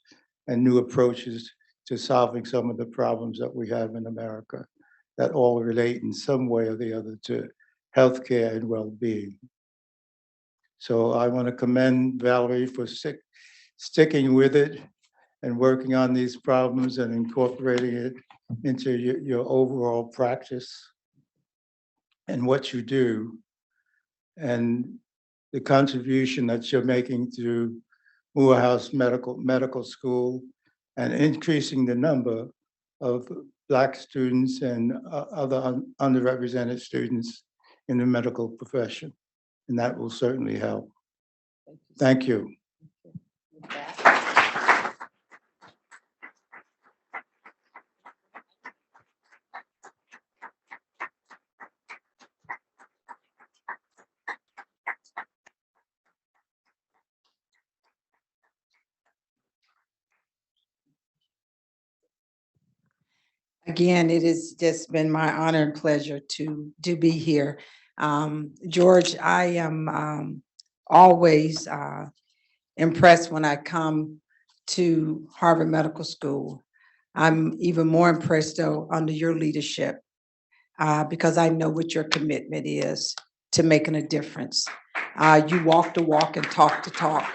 and new approaches to solving some of the problems that we have in America that all relate in some way or the other to healthcare and well-being. So I want to commend Valerie for sticking with it and working on these problems and incorporating it into your overall practice and what you do, and the contribution that you're making to Morehouse Medical School and increasing the number of Black students and other underrepresented students in the medical profession. And that will certainly help. Thank you. Again, it has just been my honor and pleasure to be here. George, I am always impressed when I come to Harvard Medical School. I'm even more impressed though under your leadership because I know what your commitment is to making a difference. You walk the walk and talk the talk.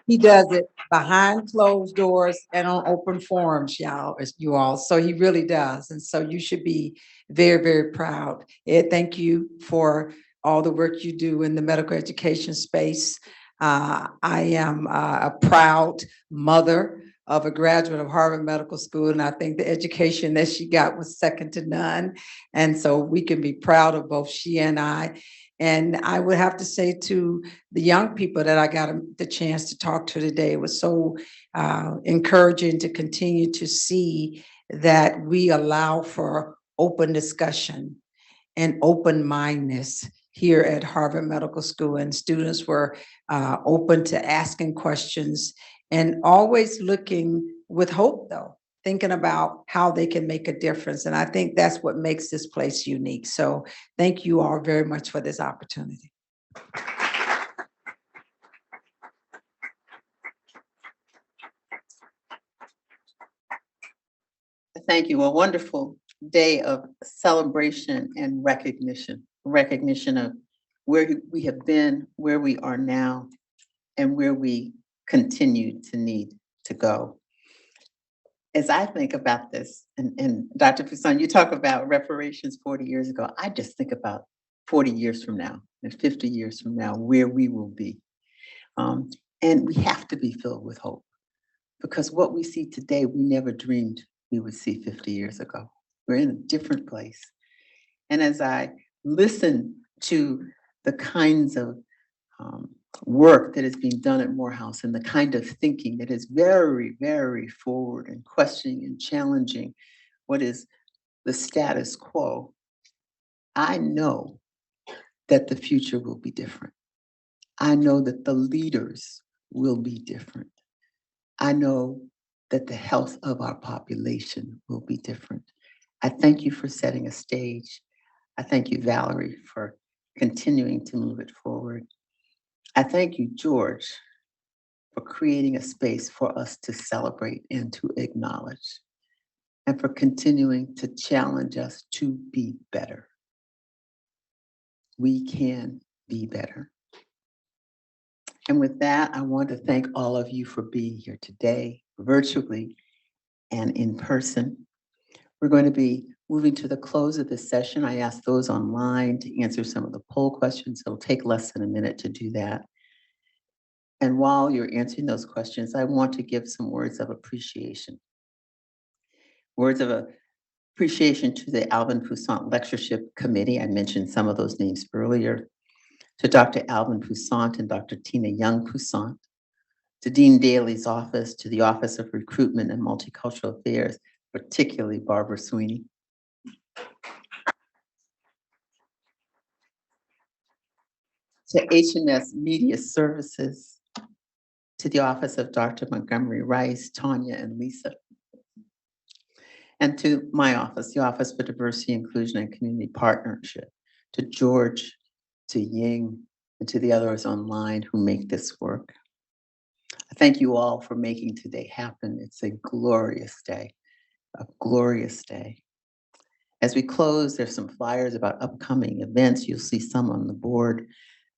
He does it behind closed doors and on open forums, you all. So he really does. And so you should be very, very proud. Ed, thank you for all the work you do in the medical education space. I am a proud mother of a graduate of Harvard Medical School, and I think the education that she got was second to none. And so we can be proud of both she and I. And I would have to say to the young people that I got the chance to talk to today, it was so encouraging to continue to see that we allow for open discussion and open-mindedness here at Harvard Medical School. And students were open to asking questions and always looking with hope, though, thinking about how they can make a difference. And I think that's what makes this place unique. So thank you all very much for this opportunity. Thank you. A wonderful day of celebration and recognition of where we have been, where we are now, and where we continue to need to go. As I think about this, and Dr. Poussaint, you talk about reparations 40 years ago, I just think about 40 years from now and 50 years from now, where we will be. And we have to be filled with hope, because what we see today, we never dreamed we would see 50 years ago. We're in a different place. And as I listen to the kinds of work that is being done at Morehouse and the kind of thinking that is very, very forward and questioning and challenging what is the status quo, I know that the future will be different. I know that the leaders will be different. I know that the health of our population will be different. I thank you for setting a stage. I thank you, Valerie, for continuing to move it forward. I thank you, George, for creating a space for us to celebrate and to acknowledge, and for continuing to challenge us to be better. We can be better. And with that, I want to thank all of you for being here today, virtually and in person. We're going to be moving to the close of this session. I asked those online to answer some of the poll questions. It'll take less than a minute to do that. And while you're answering those questions, I want to give some words of appreciation. Words of appreciation to the Alvin Poussaint Lectureship Committee. I mentioned some of those names earlier. To Dr. Alvin Poussaint and Dr. Tina Young Poussaint, to Dean Daly's office, to the Office of Recruitment and Multicultural Affairs, particularly Barbara Sweeney. To HNS Media Services, to the Office of Dr. Montgomery Rice, Tanya, and Lisa. And to my office, the Office for Diversity, Inclusion, and Community Partnership, to George, to Ying, and to the others online who make this work. I thank you all for making today happen. It's a glorious day, a glorious day. As we close, there's some flyers about upcoming events. You'll see some on the board.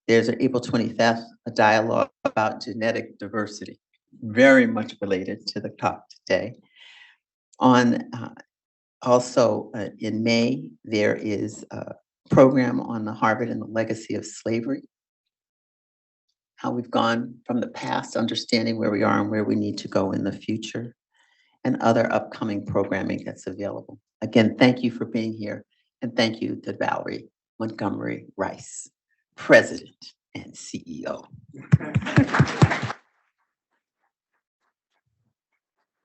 There's an April 25th, a dialogue about genetic diversity, very much related to the talk today. Also in May, there is a program on the Harvard and the legacy of slavery, how we've gone from the past, understanding where we are and where we need to go in the future, and other upcoming programming that's available. Again, thank you for being here, and thank you to Valerie Montgomery Rice, President and CEO.